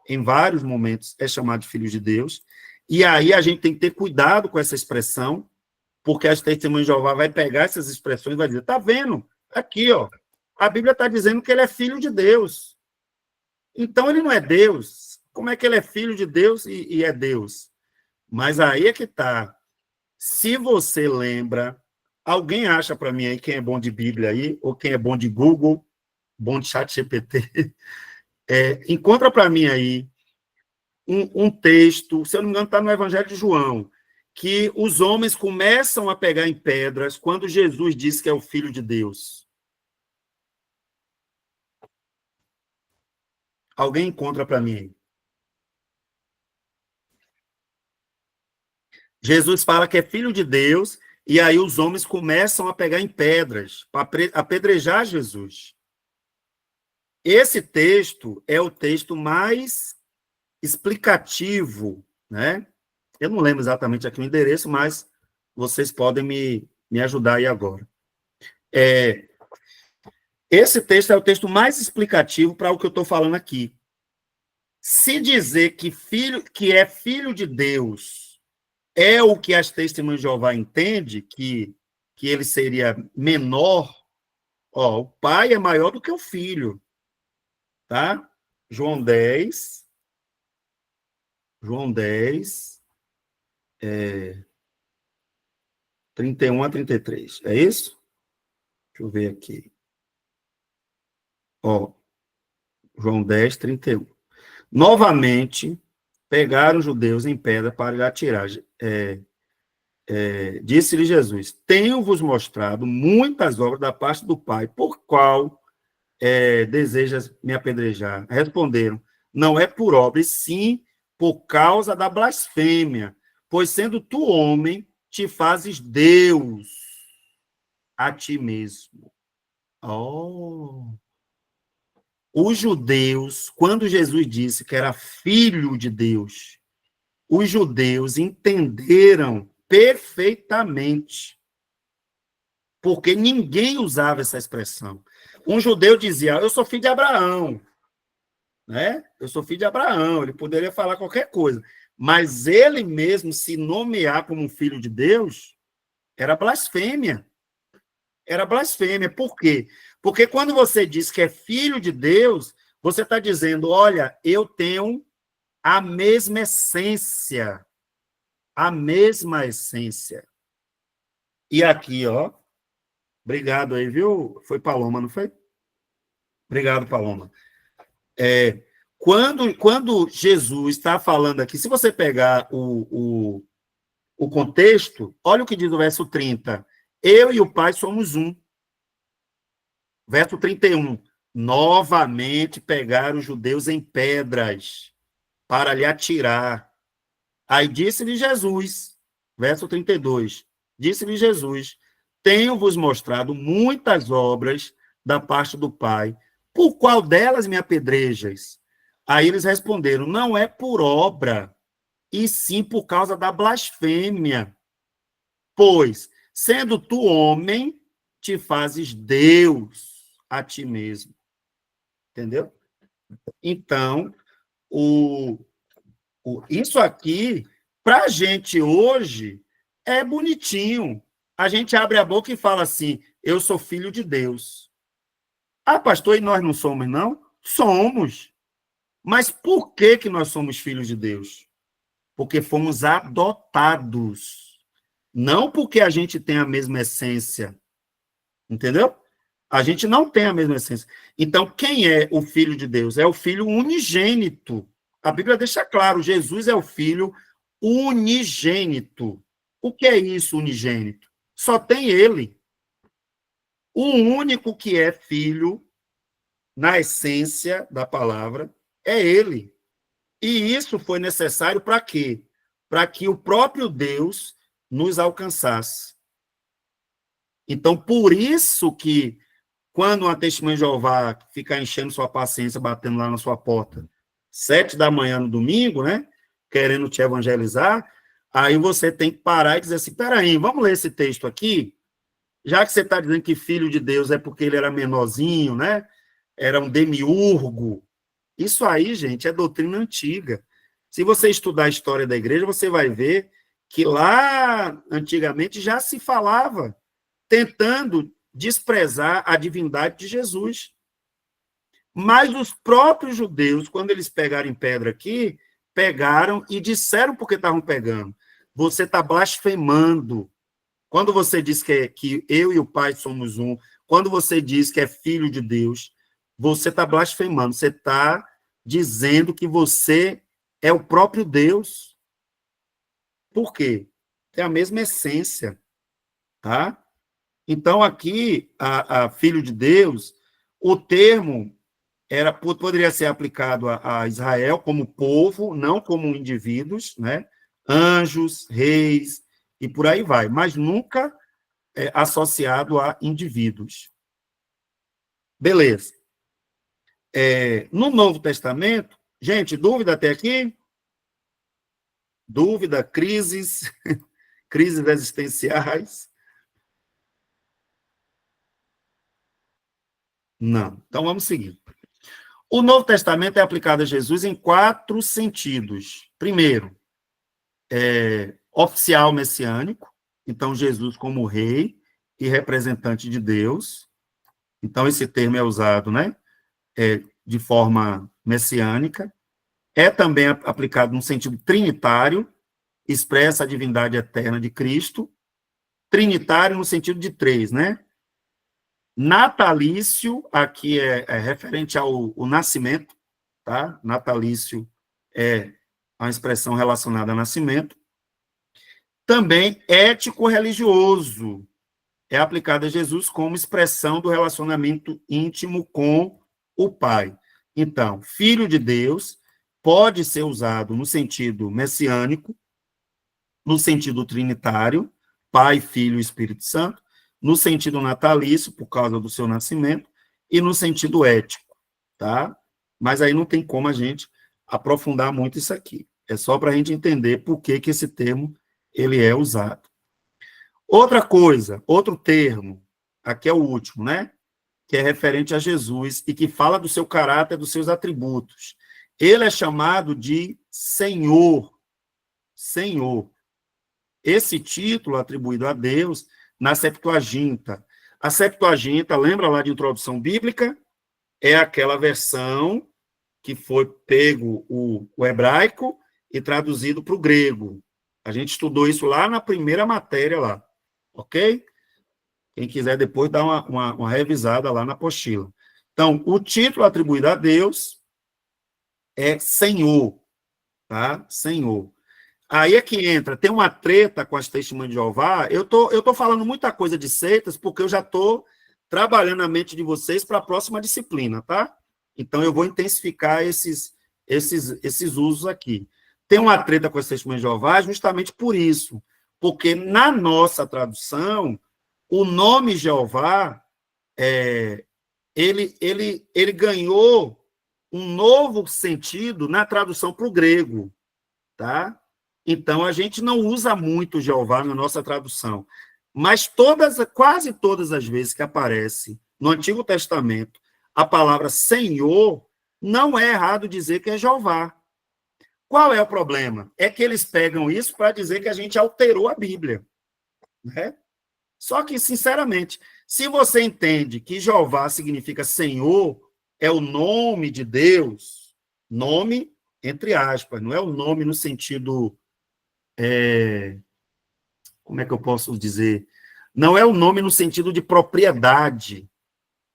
em vários momentos, é chamado de filho de Deus. E aí a gente tem que ter cuidado com essa expressão, porque as testemunhas de Jeová vai pegar essas expressões e vai dizer, tá vendo? Aqui, ó, a Bíblia está dizendo que ele é filho de Deus. Então, ele não é Deus. Como é que ele é filho de Deus e é Deus? Mas aí é que está. Se você lembra, alguém acha para mim aí quem é bom de Bíblia aí, ou quem é bom de Google, bom de ChatGPT, encontra para mim aí um texto, se eu não me engano, está no Evangelho de João, que os homens começam a pegar em pedras quando Jesus diz que é o Filho de Deus. Alguém encontra para mim aí. Jesus fala que é filho de Deus, e aí os homens começam a pegar em pedras para apedrejar Jesus. Esse texto é o texto mais explicativo, né? Eu não lembro exatamente aqui o endereço, mas vocês podem me ajudar aí agora. Esse texto é o texto mais explicativo para o que eu estou falando aqui. Se dizer que é filho de Deus é o que as testemunhas de Jeová entendem, que ele seria menor, ó, o pai é maior do que o filho, tá? João 10, 31 a 33, é isso? Deixa eu ver aqui. Ó, João 10, 31. Novamente, pegaram os judeus em pedra para lhe atirar. Disse-lhe Jesus: tenho-vos mostrado muitas obras da parte do Pai, por qual desejas me apedrejar? Responderam: não é por obra, e sim por causa da blasfêmia, pois sendo tu homem, te fazes Deus a ti mesmo. Oh! Os judeus, quando Jesus disse que era filho de Deus, os judeus entenderam perfeitamente, porque ninguém usava essa expressão. Um judeu dizia: eu sou filho de Abraão, né? Eu sou filho de Abraão. Ele poderia falar qualquer coisa, mas ele mesmo se nomear como um filho de Deus era blasfêmia. Era blasfêmia. Por quê? Porque quando você diz que é filho de Deus, você está dizendo: olha, eu tenho a mesma essência. A mesma essência. E aqui, ó. Obrigado aí, viu? Foi Paloma, não foi? Obrigado, Paloma. Quando Jesus está falando aqui, se você pegar o contexto, olha o que diz o verso 30. Eu e o Pai somos um. Verso 31. Novamente pegaram os judeus em pedras para lhe atirar. Aí disse-lhe Jesus, verso 32. Disse-lhe Jesus: tenho-vos mostrado muitas obras da parte do Pai. Por qual delas me apedrejas? Aí eles responderam: não é por obra, e sim por causa da blasfêmia. Pois, sendo tu homem, te fazes Deus a ti mesmo. Entendeu? Então, isso aqui, para a gente hoje, é bonitinho. A gente abre a boca e fala assim: eu sou filho de Deus. Ah, pastor, e nós não somos, não? Somos. Mas por que nós somos filhos de Deus? Porque fomos adotados. Não porque a gente tem a mesma essência. Entendeu? A gente não tem a mesma essência. Então, quem é o filho de Deus? É o filho unigênito. A Bíblia deixa claro: Jesus é o filho unigênito. O que é isso, unigênito? Só tem ele. O único que é filho, na essência da palavra, é ele. E isso foi necessário para quê? Para que o próprio Deus nos alcançasse. Então, por isso que, quando uma testemunha de Jeová ficar enchendo sua paciência, batendo lá na sua porta, 7 da manhã no domingo, né? Querendo te evangelizar, aí você tem que parar e dizer assim: peraí, vamos ler esse texto aqui? Já que você está dizendo que filho de Deus é porque ele era menorzinho, né? Era um demiurgo. Isso aí, gente, é doutrina antiga. Se você estudar a história da igreja, você vai ver que lá, antigamente, já se falava, tentando desprezar a divindade de Jesus. Mas os próprios judeus, quando eles pegaram em pedra aqui, pegaram e disseram porque estavam pegando: você está blasfemando. Quando você diz que eu e o Pai somos um, quando você diz que é filho de Deus, você está blasfemando, você está dizendo que você é o próprio Deus. Por quê? É a mesma essência, tá? Então, aqui, a filho de Deus, o termo poderia ser aplicado a Israel como povo, não como indivíduos, né? Anjos, reis, e por aí vai, mas nunca associado a indivíduos. Beleza. No Novo Testamento, gente, dúvida até aqui? Dúvida, crises, crises existenciais? Não. Então, vamos seguir. O Novo Testamento é aplicado a Jesus em 4 sentidos. Primeiro, oficial messiânico, então Jesus como rei e representante de Deus. Então, esse termo é usado, né, de forma messiânica. É também aplicado no sentido trinitário, expressa a divindade eterna de Cristo. Trinitário no sentido de 3, né? Natalício, aqui é referente ao nascimento, tá? Natalício é uma expressão relacionada a nascimento. Também ético-religioso é aplicado a Jesus como expressão do relacionamento íntimo com o Pai. Então, Filho de Deus pode ser usado no sentido messiânico, no sentido trinitário, Pai, Filho e Espírito Santo, no sentido natalício, por causa do seu nascimento, e no sentido ético, tá? Mas aí não tem como a gente aprofundar muito isso aqui. É só para a gente entender por que esse termo ele é usado. Outra coisa, outro termo, aqui é o último, né? Que é referente a Jesus e que fala do seu caráter, dos seus atributos. Ele é chamado de Senhor. Senhor. Esse título atribuído a Deus na Septuaginta. A Septuaginta, lembra lá de introdução bíblica? É aquela versão que foi pego o hebraico e traduzido para o grego. A gente estudou isso lá na primeira matéria lá, ok? Quem quiser depois dar uma revisada lá na apostila. Então, o título atribuído a Deus é Senhor, tá? Senhor. Aí é que entra, tem uma treta com as testemunhas de Jeová. Eu tô falando muita coisa de seitas, porque eu já estou trabalhando a mente de vocês para a próxima disciplina, tá? Então, eu vou intensificar esses usos aqui. Tem uma treta com as testemunhas de Jeová justamente por isso, porque na nossa tradução, o nome Jeová, ele ganhou um novo sentido na tradução para o grego, tá? Então, a gente não usa muito Jeová na nossa tradução, mas quase todas as vezes que aparece no Antigo Testamento a palavra Senhor, não é errado dizer que é Jeová. Qual é o problema? É que eles pegam isso para dizer que a gente alterou a Bíblia, né? Só que, sinceramente, se você entende que Jeová significa Senhor, é o nome de Deus, nome, entre aspas, não é o nome no sentido... como é que eu posso dizer? Não é o nome no sentido de propriedade,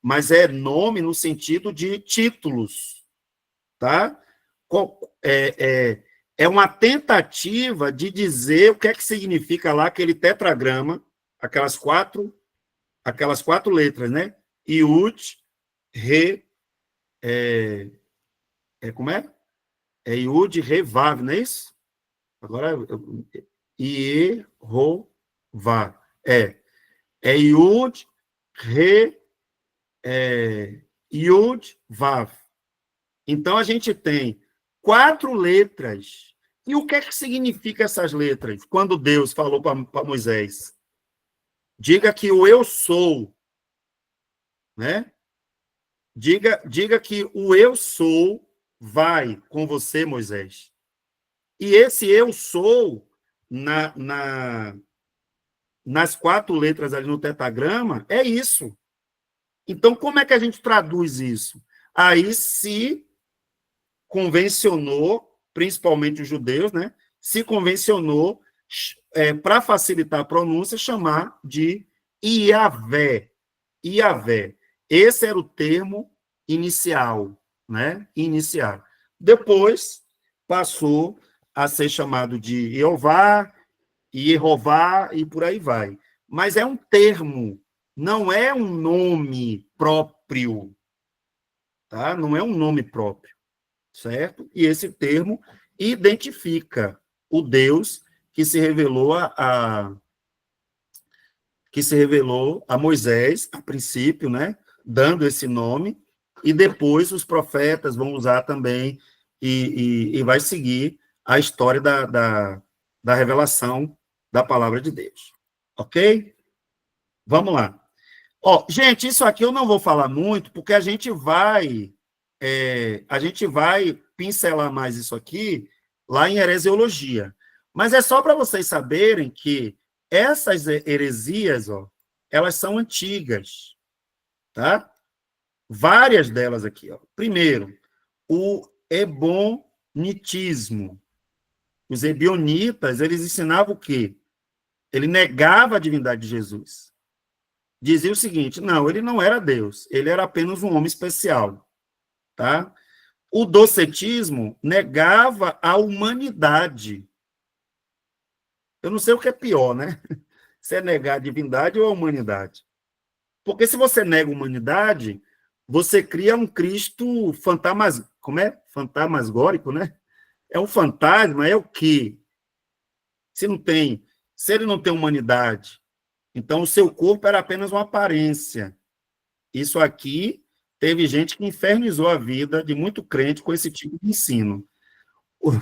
mas é nome no sentido de títulos, tá? É uma tentativa de dizer o que é que significa lá aquele tetragrama, aquelas quatro letras, né? Iud, Re, como é? É Iud, Re, Vav, não é isso? Agora, Ie, Ro, Vá. É Iud, Re, Iud, Vav. Então, a gente tem 4 letras. E o que é que significa essas letras? Quando Deus falou para Moisés, diga que o eu sou, né? Diga que o eu sou vai com você, Moisés. E esse eu sou, nas 4 letras ali no tetragrama, é isso. Então, como é que a gente traduz isso? Aí se convencionou, principalmente os judeus, né? Se convencionou, para facilitar a pronúncia, chamar de Iavé. Iavé. Esse era o termo inicial, né? Inicial. Depois passou a ser chamado de Jeová, Jeová e por aí vai. Mas é um termo, não é um nome próprio, tá? Não é um nome próprio, certo? E esse termo identifica o Deus que se revelou a Moisés, a princípio, né? Dando esse nome, e depois os profetas vão usar também, e vai seguir a história da revelação da palavra de Deus. Ok? Vamos lá. Gente, isso aqui eu não vou falar muito, porque a gente vai pincelar mais isso aqui lá em heresiologia. Mas é só para vocês saberem que essas heresias, elas são antigas, tá? Várias delas aqui, Primeiro, o ebonitismo. Os ebionitas, eles ensinavam o quê? Ele negava a divindade de Jesus. Dizia o seguinte, não, ele não era Deus, ele era apenas um homem especial, tá? O docetismo negava a humanidade, Eu não sei o que é pior, né? Se é negar a divindade ou a humanidade. Porque se você nega a humanidade, você cria um Cristo como é? Fantasmagórico, né? É um fantasma, é o quê? Se ele não tem humanidade, então o seu corpo era apenas uma aparência. Isso aqui teve gente que infernizou a vida de muito crente com esse tipo de ensino. O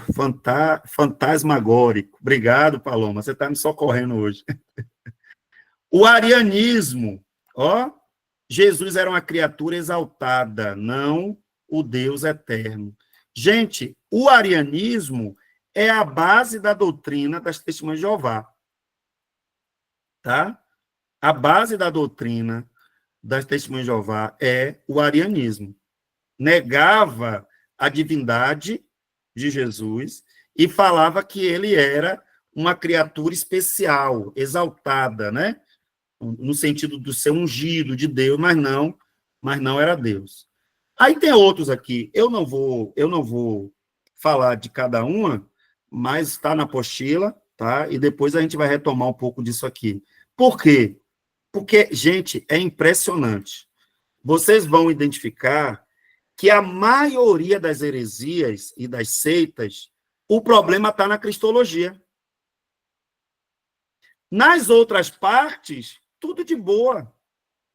fantasmagórico. Obrigado, Paloma, você está me socorrendo hoje. O arianismo, ó, Jesus era uma criatura exaltada, não o Deus eterno. Gente, o arianismo é a base da doutrina das Testemunhas de Jeová. Tá? A base da doutrina das Testemunhas de Jeová é o arianismo. Negava a divindade de Jesus e falava que ele era uma criatura especial, exaltada, né? No sentido de ser ungido de Deus, mas não era Deus. Aí tem outros aqui, eu não vou falar de cada uma, mas está na apostila, tá? E depois a gente vai retomar um pouco disso aqui. Por quê? Porque, gente, é impressionante. Vocês vão identificar que a maioria das heresias e das seitas, o problema está na cristologia. Nas outras partes, tudo de boa.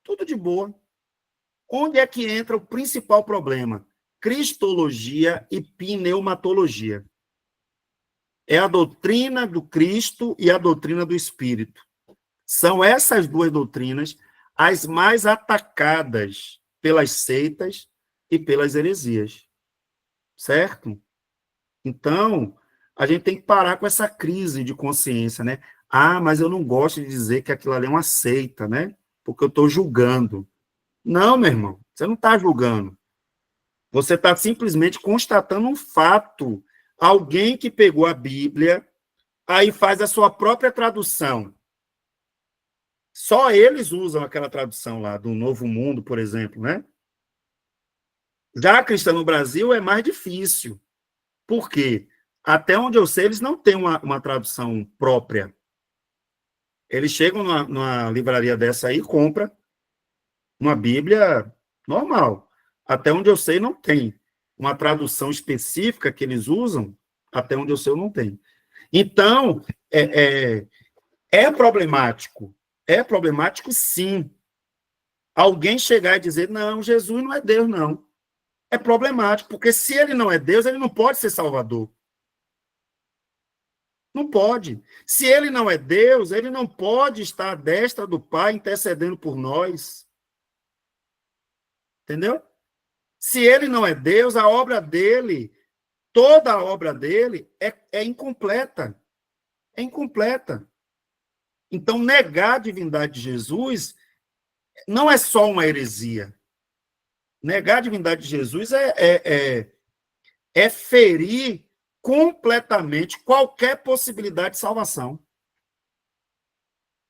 Tudo de boa. Onde é que entra o principal problema? Cristologia e pneumatologia. É a doutrina do Cristo e a doutrina do Espírito. São essas duas doutrinas as mais atacadas pelas seitas e pelas heresias. Certo? Então, a gente tem que parar com essa crise de consciência, né? Ah, mas eu não gosto de dizer que aquilo ali é uma seita, né? Porque eu estou julgando. Não, meu irmão, você não está julgando. Você está simplesmente constatando um fato. Alguém que pegou a Bíblia, aí faz a sua própria tradução. Só eles usam aquela tradução lá, do Novo Mundo, por exemplo, né? Já a cristã no Brasil é mais difícil. Por quê? Até onde eu sei, eles não têm uma tradução própria. Eles chegam numa livraria dessa aí e compram uma Bíblia normal. Até onde eu sei, não tem. Uma tradução específica que eles usam, até onde eu sei, não tem. Então, é problemático. É problemático, sim. Alguém chegar e dizer, não, Jesus não é Deus, não. É problemático, porque se ele não é Deus, ele não pode ser Salvador. Não pode. Se ele não é Deus, ele não pode estar à destra do Pai intercedendo por nós. Entendeu? Se ele não é Deus, a obra dele, toda a obra dele é incompleta. É incompleta. Então, negar a divindade de Jesus não é só uma heresia. Negar a divindade de Jesus é ferir completamente qualquer possibilidade de salvação.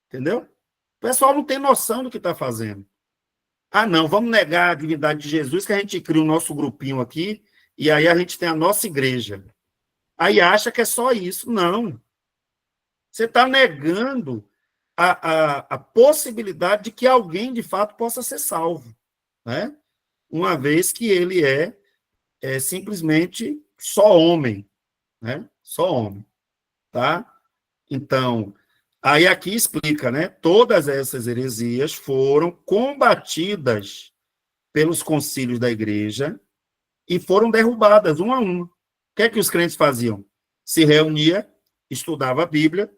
Entendeu? O pessoal não tem noção do que está fazendo. Ah, não, vamos negar a divindade de Jesus, que a gente cria o nosso grupinho aqui, e aí a gente tem a nossa igreja. Aí acha que é só isso. Não. Você está negando a possibilidade de que alguém, de fato, possa ser salvo, né? Uma vez que ele é simplesmente só homem, né? Só homem, tá? Então, aí aqui explica, né? Todas essas heresias foram combatidas pelos concílios da igreja e foram derrubadas uma a uma. O que é que os crentes faziam? Se reunia, estudava a Bíblia,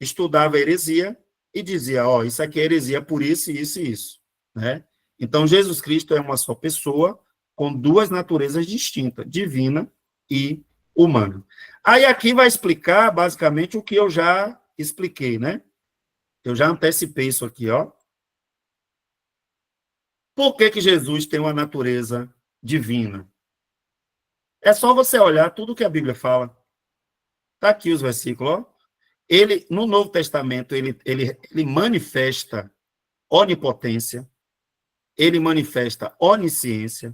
estudava a heresia e dizia, ó, isso aqui é heresia por isso, isso e isso, né? Então, Jesus Cristo é uma só pessoa com duas naturezas distintas, divina e humana. Aí aqui vai explicar, basicamente, o que eu já expliquei, né? Eu já antecipei isso aqui, ó. Por que Jesus tem uma natureza divina? É só você olhar tudo que a Bíblia fala. Está aqui os versículos, ó. Ele, no Novo Testamento, ele manifesta onipotência, ele manifesta onisciência,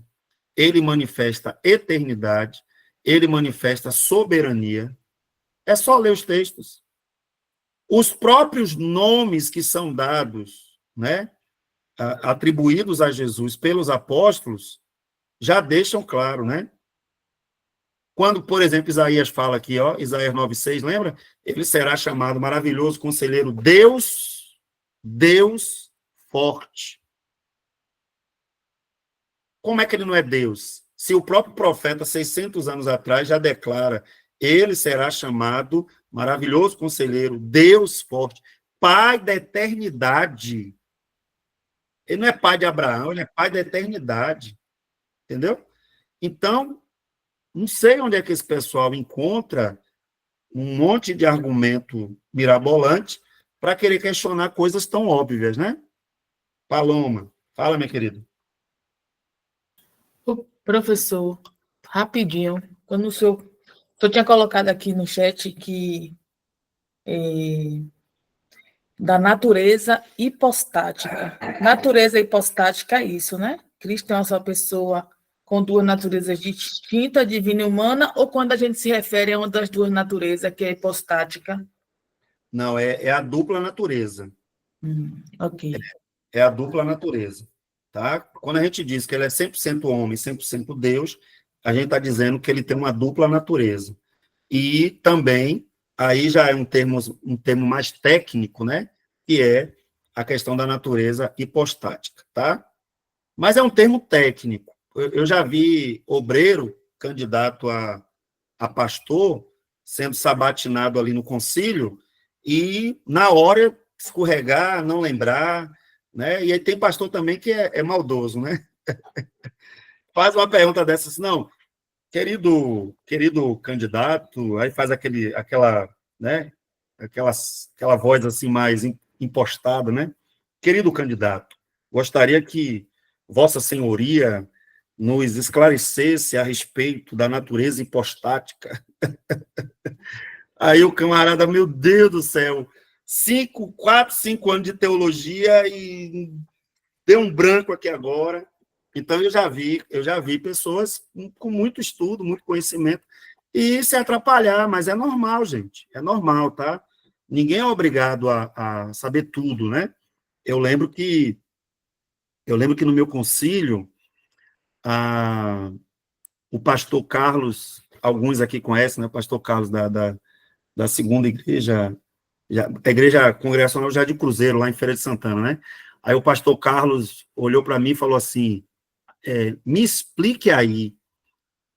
ele manifesta eternidade, ele manifesta soberania. É só ler os textos. Os próprios nomes que são dados, né, atribuídos a Jesus pelos apóstolos, já deixam claro, né? Quando, por exemplo, Isaías fala aqui, ó, Isaías 9:6, lembra? Ele será chamado maravilhoso conselheiro, Deus forte. Como é que ele não é Deus? Se o próprio profeta, 600 anos atrás, já declara, ele será chamado maravilhoso conselheiro, Deus forte, Pai da eternidade. Ele não é pai de Abraão, ele é pai da eternidade. Entendeu? Então, não sei onde é que esse pessoal encontra um monte de argumento mirabolante para querer questionar coisas tão óbvias, né? Paloma, fala, minha querida. O professor, rapidinho, quando o senhor tinha colocado aqui no chat que da natureza hipostática. Natureza hipostática é isso, né? Cristo é uma só pessoa com duas naturezas distintas, divina e humana, ou quando a gente se refere a uma das duas naturezas, que é hipostática? Não, é a dupla natureza. Ok. É a dupla natureza. Tá? Quando a gente diz que ele é 100% homem, 100% Deus, a gente está dizendo que ele tem uma dupla natureza. E também, aí já é um termo mais técnico, né? Que é a questão da natureza hipostática, tá? Mas é um termo técnico. Eu já vi obreiro, candidato a pastor, sendo sabatinado ali no concílio, e na hora escorregar, não lembrar, né? E aí tem pastor também que é maldoso, né? Faz uma pergunta dessas, não, querido candidato, aí faz aquela, né? Aquela voz assim mais impostada, né? Querido candidato, gostaria que Vossa Senhoria nos esclarecesse a respeito da natureza hipostática. Aí o camarada, meu Deus do céu, 4, 5 anos de teologia e deu um branco aqui agora. Então, eu já vi pessoas com muito estudo, muito conhecimento, e se atrapalhar, mas é normal, gente, é normal, tá? Ninguém é obrigado a saber tudo, né? Eu lembro que no meu concílio, o pastor Carlos, alguns aqui conhecem, né? O pastor Carlos da segunda igreja, a igreja congregacional Jardim Cruzeiro, lá em Feira de Santana, né? Aí o pastor Carlos olhou para mim e falou assim, me explique aí,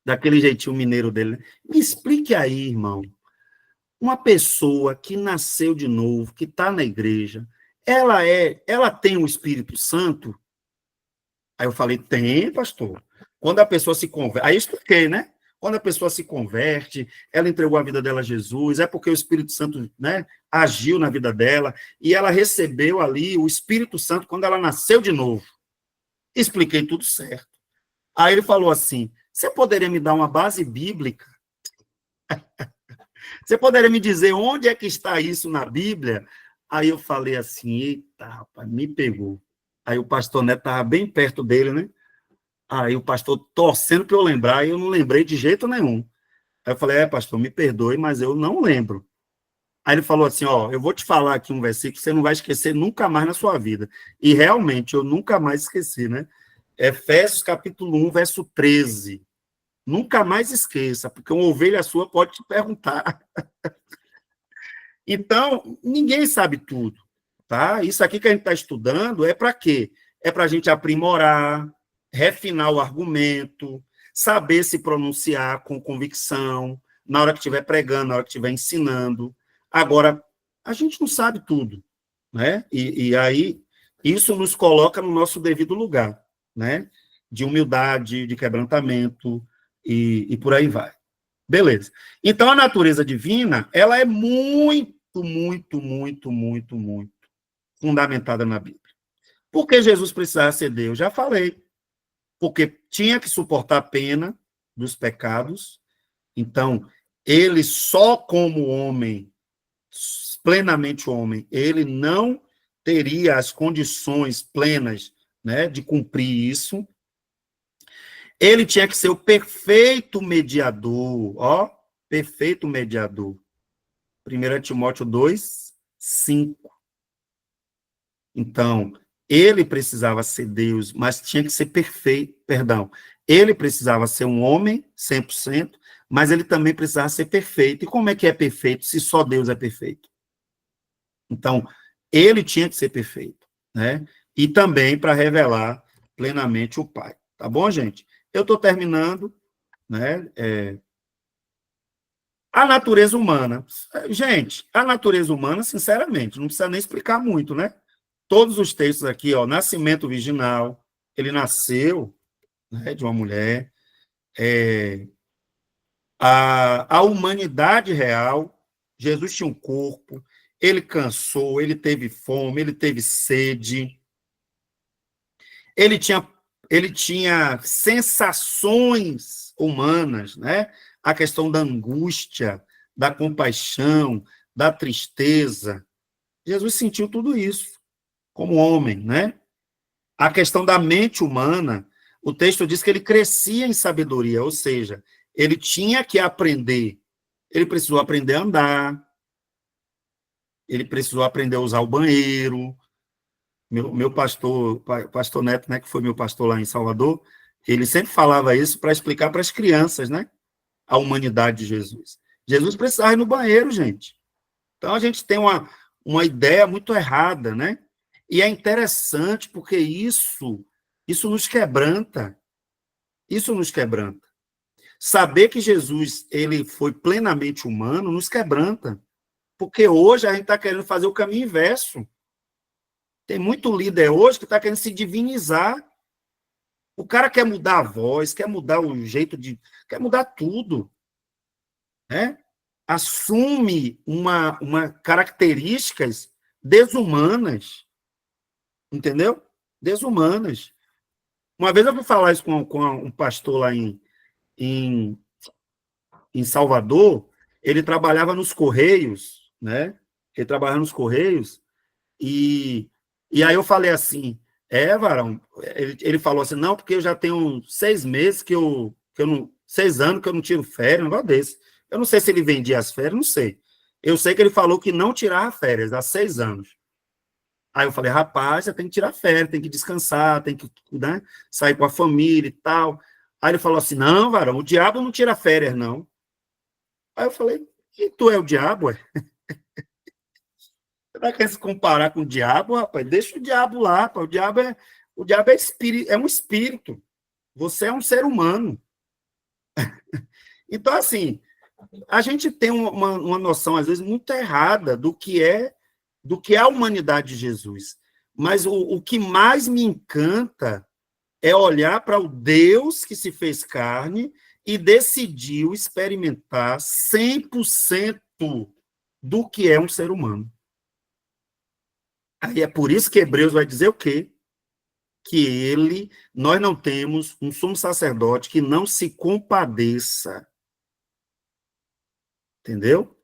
daquele jeitinho mineiro dele, né? Me explique aí, irmão, uma pessoa que nasceu de novo, que está na igreja, ela tem o Espírito Santo? Aí eu falei, tem, pastor. Quando a pessoa se converte, aí eu expliquei, né? Quando a pessoa se converte, ela entregou a vida dela a Jesus, é porque o Espírito Santo, né, agiu na vida dela, e ela recebeu ali o Espírito Santo quando ela nasceu de novo. Expliquei tudo certo. Aí ele falou assim, você poderia me dar uma base bíblica? Você poderia me dizer onde é que está isso na Bíblia? Aí eu falei assim, eita, rapaz, me pegou. Aí o pastor Neto estava bem perto dele, né? Aí o pastor torcendo para eu lembrar, e eu não lembrei de jeito nenhum. Aí eu falei, pastor, me perdoe, mas eu não lembro. Aí ele falou assim, ó, eu vou te falar aqui um versículo que você não vai esquecer nunca mais na sua vida. E realmente, eu nunca mais esqueci, né? Efésios capítulo 1, verso 13. Nunca mais esqueça, porque uma ovelha sua pode te perguntar. Então, ninguém sabe tudo, tá? Isso aqui que a gente está estudando é para quê? É para a gente aprimorar, refinar o argumento, saber se pronunciar com convicção, na hora que estiver pregando, na hora que estiver ensinando. Agora, a gente não sabe tudo, né? E aí, isso nos coloca no nosso devido lugar, né? De humildade, de quebrantamento, e por aí vai. Beleza. Então, a natureza divina, ela é muito fundamentada na Bíblia. Por que Jesus precisava ser Deus? Já falei. Porque tinha que suportar a pena dos pecados. Então, ele só como homem, plenamente homem, ele não teria as condições plenas, né, de cumprir isso. Ele tinha que ser o perfeito mediador, ó, perfeito mediador. 1 Timóteo 2, 5. Então, ele precisava ser Deus, mas tinha que ser perfeito, perdão. Ele precisava ser um homem, 100%, mas ele também precisava ser perfeito. E como é que é perfeito se só Deus é perfeito? Então, ele tinha que ser perfeito, né? E também para revelar plenamente o Pai. Tá bom, gente? Eu estou terminando, né? A natureza humana. Gente, a natureza humana, sinceramente, não precisa nem explicar muito, né? Todos os textos aqui, ó, nascimento virginal, ele nasceu, né, de uma mulher, a humanidade real, Jesus tinha um corpo, ele cansou, ele teve fome, ele teve sede, ele tinha sensações humanas, né? A questão da angústia, da compaixão, da tristeza. Jesus sentiu tudo isso como homem, né? A questão da mente humana, o texto diz que ele crescia em sabedoria, ou seja, ele tinha que aprender. Ele precisou aprender a andar, ele precisou aprender a usar o banheiro. Meu pastor Neto, né, que foi meu pastor lá em Salvador, ele sempre falava isso para explicar para as crianças, né, a humanidade de Jesus. Jesus precisava ir no banheiro, gente. Então, a gente tem uma ideia muito errada, né? E é interessante porque isso nos quebranta. Isso nos quebranta. Saber que Jesus ele foi plenamente humano nos quebranta. Porque hoje a gente está querendo fazer o caminho inverso. Tem muito líder hoje que está querendo se divinizar. O cara quer mudar a voz, quer mudar o jeito de... quer mudar tudo. Né? Assume uma características desumanas. Entendeu? Desumanas. Uma vez eu fui falar isso com um pastor lá em Salvador, ele trabalhava nos Correios, né? Ele trabalhava nos Correios, e aí eu falei assim, varão, ele falou assim, não, porque eu já tenho 6 meses que eu não, 6 anos que eu não tiro férias, um negócio desse. Eu não sei se ele vendia as férias, não sei. Eu sei que ele falou que não tirava férias há 6 anos. Aí eu falei, rapaz, você tem que tirar férias, tem que descansar, tem que, né, sair com a família e tal. Aí ele falou assim, não, varão, o diabo não tira férias, não. Aí eu falei, e tu é o diabo, ué? Você vai querer se comparar com o diabo, rapaz? Deixa o diabo lá, rapaz. O diabo espírito, é um espírito. Você é um ser humano. Então, assim, a gente tem uma noção, às vezes, muito errada do que é a humanidade de Jesus. Mas o que mais me encanta é olhar para o Deus que se fez carne e decidiu experimentar 100% do que é um ser humano. Aí é por isso que Hebreus vai dizer o quê? Que nós não temos um sumo sacerdote que não se compadeça. Entendeu?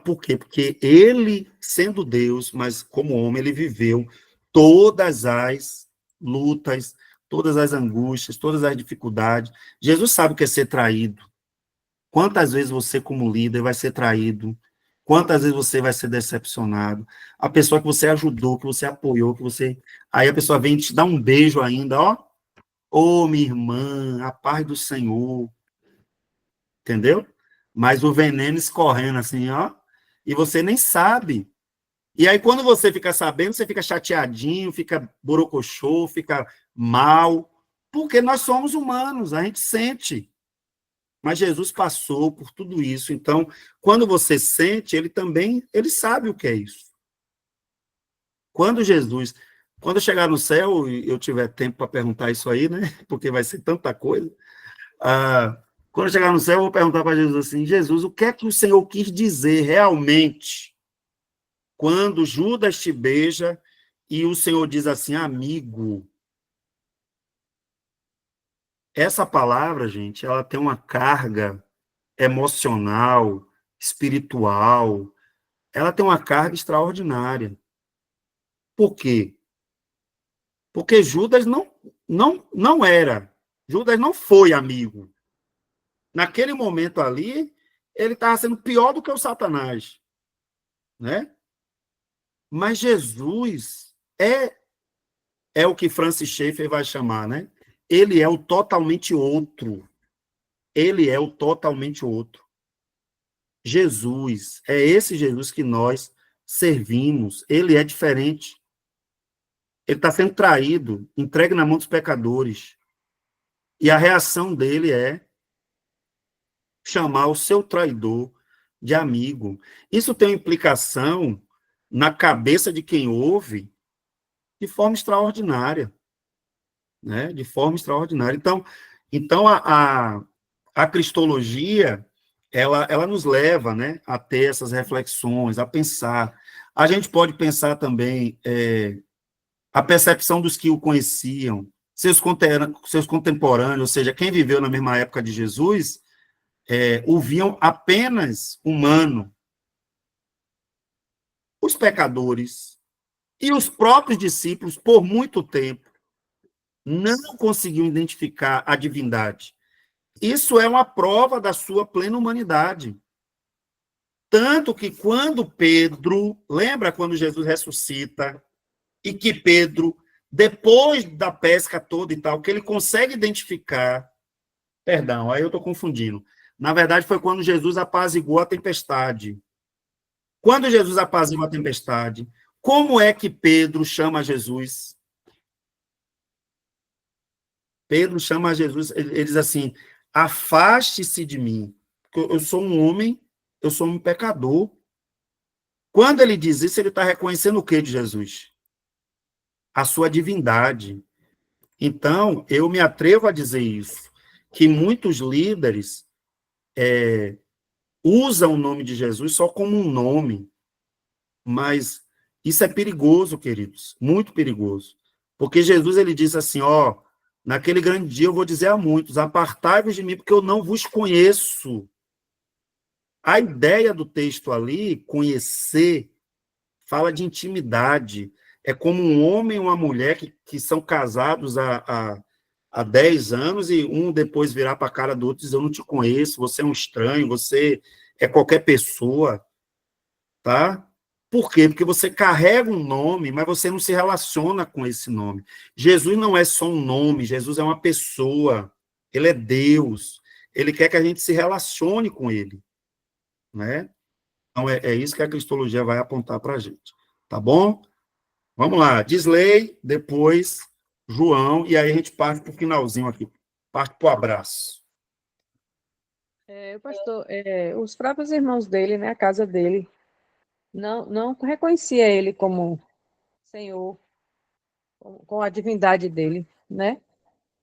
Por quê? Porque ele, sendo Deus, mas como homem, ele viveu todas as lutas, todas as angústias, todas as dificuldades. Jesus sabe o que é ser traído. Quantas vezes você, como líder, vai ser traído? Quantas vezes você vai ser decepcionado? A pessoa que você ajudou, que você apoiou, que você... Aí a pessoa vem te dar um beijo ainda, ó. Ô, minha irmã, a paz do Senhor. Entendeu? Mas o veneno escorrendo assim, ó. E você nem sabe. E aí, quando você fica sabendo, você fica chateadinho, fica borocochô, fica mal. Porque nós somos humanos, a gente sente. Mas Jesus passou por tudo isso. Então, quando você sente, ele sabe o que é isso. Quando eu chegar no céu, e eu tiver tempo para perguntar isso aí, né? Porque vai ser tanta coisa. Quando eu chegar no céu, eu vou perguntar para Jesus assim, Jesus, o que é que o Senhor quis dizer realmente quando Judas te beija e o Senhor diz assim, amigo? Essa palavra, gente, ela tem uma carga emocional, espiritual, ela tem uma carga extraordinária. Por quê? Porque Judas não era, Judas não foi amigo. Naquele momento ali, ele estava sendo pior do que o Satanás, né? Mas Jesus é o que Francis Schaeffer vai chamar, né? Ele é o totalmente outro. Ele é o totalmente outro. Jesus, é esse Jesus que nós servimos. Ele é diferente. Ele está sendo traído, entregue na mão dos pecadores. E a reação dele é chamar o seu traidor de amigo. Isso tem uma implicação na cabeça de quem ouve de forma extraordinária, né? De forma extraordinária. Então a cristologia, ela nos leva, né, a ter essas reflexões, a pensar. A gente pode pensar também a percepção dos que o conheciam, seus contemporâneos, ou seja, quem viveu na mesma época de Jesus, o viam apenas humano. Os pecadores e os próprios discípulos, por muito tempo, não conseguiam identificar a divindade. Isso é uma prova da sua plena humanidade. Tanto que quando Pedro, lembra quando Jesus ressuscita, e que Pedro, depois da pesca toda e tal, que ele consegue identificar, perdão, aí eu estou confundindo, na verdade foi quando Jesus apaziguou a tempestade. Quando Jesus apazigua a tempestade, como é que Pedro chama Jesus? Pedro chama Jesus, ele diz assim, afaste-se de mim, porque eu sou um homem, eu sou um pecador. Quando ele diz isso, ele está reconhecendo o que de Jesus? A sua divindade. Então, eu me atrevo a dizer isso, que muitos líderes usam o nome de Jesus só como um nome, mas isso é perigoso, queridos, muito perigoso, porque Jesus, ele diz assim, naquele grande dia eu vou dizer a muitos, apartai-vos de mim, porque eu não vos conheço. A ideia do texto ali, conhecer, fala de intimidade, é como um homem e uma mulher que são casados há 10 anos e um depois virar para a cara do outro e dizer, eu não te conheço, você é um estranho, você é qualquer pessoa, tá? Por quê? Porque você carrega um nome, mas você não se relaciona com esse nome. Jesus não é só um nome, Jesus é uma pessoa, ele é Deus, ele quer que a gente se relacione com ele, né? Então, é isso que a cristologia vai apontar para a gente, tá bom? Vamos lá, Disley, depois João, e aí a gente parte para o finalzinho aqui, parte para o abraço. Pastor, os próprios irmãos dele, né, a casa dele, não reconhecia ele como Senhor, com a divindade dele, né?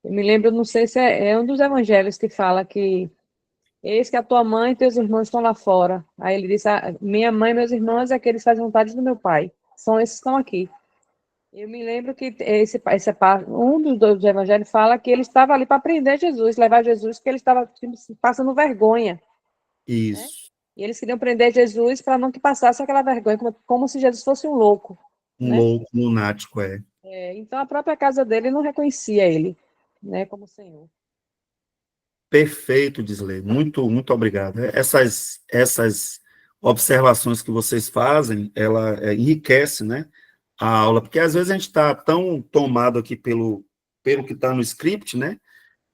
Eu me lembro, não sei se é um dos evangelhos que fala que eis que a tua mãe e teus irmãos estão lá fora. Aí ele disse, minha mãe e meus irmãos é que eles fazem vontade do meu pai. São esses que estão aqui. Eu me lembro que um dos dois evangelhos fala que ele estava ali para prender Jesus, levar Jesus, porque ele estava passando vergonha. Isso. Né? E eles queriam prender Jesus para não que passasse aquela vergonha, como se Jesus fosse um louco. Um louco, um lunático, Então a própria casa dele não reconhecia ele, né, como Senhor. Perfeito, Disley. Muito, muito obrigado. Essas observações que vocês fazem, ela enriquece, né, a aula, porque às vezes a gente está tão tomado aqui pelo que está no script, né,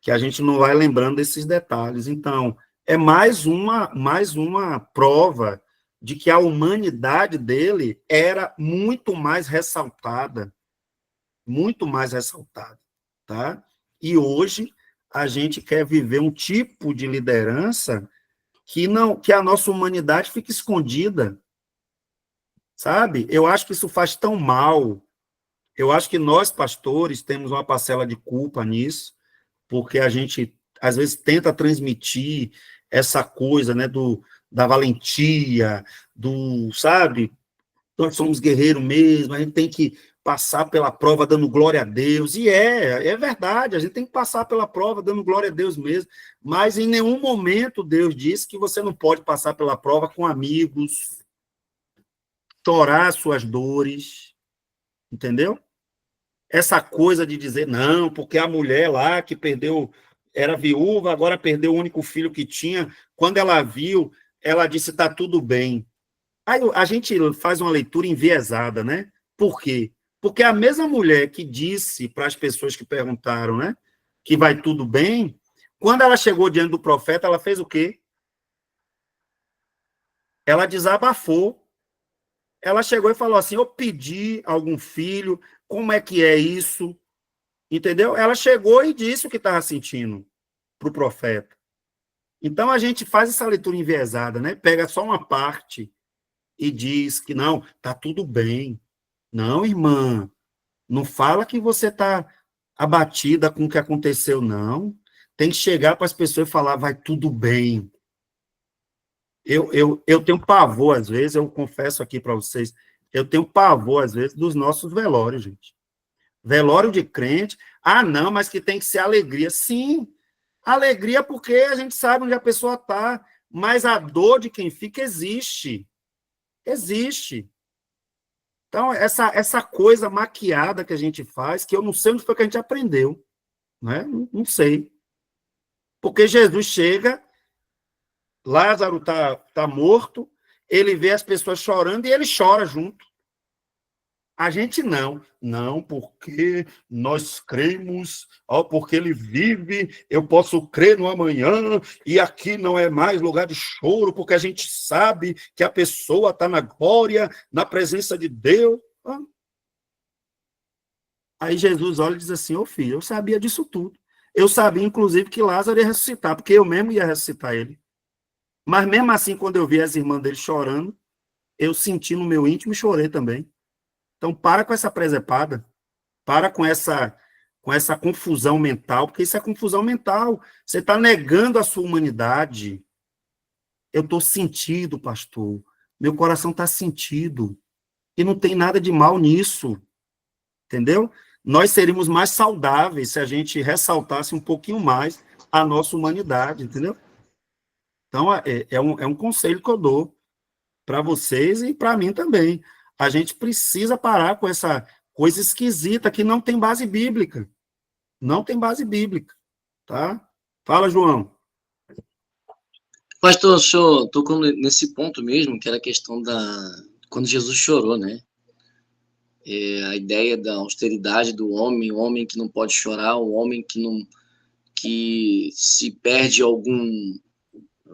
que a gente não vai lembrando desses detalhes. Então, é mais uma prova de que a humanidade dele era muito mais ressaltada, tá? E hoje a gente quer viver um tipo de liderança que a nossa humanidade fique escondida, sabe? Eu acho que isso faz tão mal. Eu acho que nós, pastores, temos uma parcela de culpa nisso, porque a gente, às vezes, tenta transmitir essa coisa, né, da valentia, sabe? Nós somos guerreiros mesmo, a gente tem que passar pela prova dando glória a Deus, e é verdade, a gente tem que passar pela prova dando glória a Deus mesmo, mas em nenhum momento Deus disse que você não pode passar pela prova com amigos, chorar suas dores, entendeu? Essa coisa de dizer, não, porque a mulher lá que era viúva, agora perdeu o único filho que tinha, quando ela viu, ela disse, está tudo bem. Aí a gente faz uma leitura enviesada, né? Por quê? Porque a mesma mulher que disse para as pessoas que perguntaram, né, que vai tudo bem, quando ela chegou diante do profeta, ela fez o quê? Ela desabafou. Ela chegou e falou assim: eu pedi algum filho, como é que é isso? Entendeu? Ela chegou e disse o que estava sentindo para o profeta. Então, a gente faz essa leitura enviesada, né? Pega só uma parte e diz que não, está tudo bem. Não, irmã, não fala que você está abatida com o que aconteceu, não. Tem que chegar para as pessoas e falar, vai tudo bem. Eu tenho pavor, às vezes, eu confesso aqui para vocês, eu tenho pavor, às vezes, dos nossos velórios, gente. Velório de crente, não, mas que tem que ser alegria. Sim, alegria porque a gente sabe onde a pessoa está, mas a dor de quem fica existe. Existe. Então, essa coisa maquiada que a gente faz, que eu não sei onde foi que a gente aprendeu, né? Não sei. Porque Jesus chega, Lázaro tá morto, ele vê as pessoas chorando e ele chora junto. A gente não, porque nós cremos, porque ele vive, eu posso crer no amanhã, e aqui não é mais lugar de choro, porque a gente sabe que a pessoa está na glória, na presença de Deus. Aí Jesus olha e diz assim, filho, eu sabia disso tudo. Eu sabia, inclusive, que Lázaro ia ressuscitar, porque eu mesmo ia ressuscitar ele. Mas mesmo assim, quando eu vi as irmãs dele chorando, eu senti no meu íntimo e chorei também. Então, para com essa presepada, para com essa confusão mental, porque isso é confusão mental. Você está negando a sua humanidade. Eu estou sentido, pastor. Meu coração está sentido. E não tem nada de mal nisso. Entendeu? Nós seríamos mais saudáveis se a gente ressaltasse um pouquinho mais a nossa humanidade, entendeu? Então, é um conselho que eu dou para vocês e para mim também. A gente precisa parar com essa coisa esquisita que não tem base bíblica. Não tem base bíblica, tá? Fala, João. Pastor, o senhor tocou nesse ponto mesmo, que era a questão quando Jesus chorou, né? A ideia da austeridade do homem, o homem que não pode chorar, o homem que se perde algum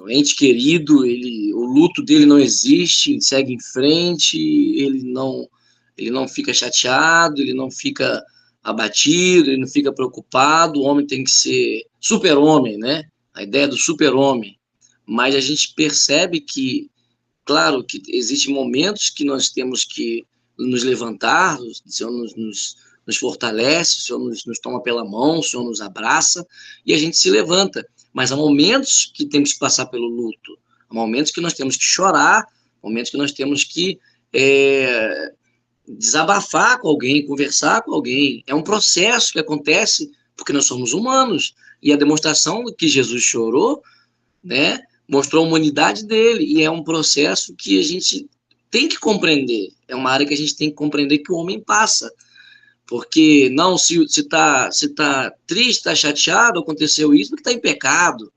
ente querido, o luto dele não existe, segue em frente, ele não fica chateado, ele não fica abatido, ele não fica preocupado, o homem tem que ser super-homem, né? A ideia do super-homem. Mas a gente percebe que, claro, que existem momentos que nós temos que nos levantar, o Senhor nos fortalece, o Senhor nos toma pela mão, o Senhor nos abraça, e a gente se levanta. Mas há momentos que temos que passar pelo luto, há momentos que nós temos que chorar, momentos que nós temos que desabafar com alguém, conversar com alguém. É um processo que acontece porque nós somos humanos. E a demonstração que Jesus chorou, né, mostrou a humanidade dele. E é um processo que a gente tem que compreender. É uma área que a gente tem que compreender que o homem passa. Porque, não, se tá triste, está chateado, aconteceu isso, porque está em pecado.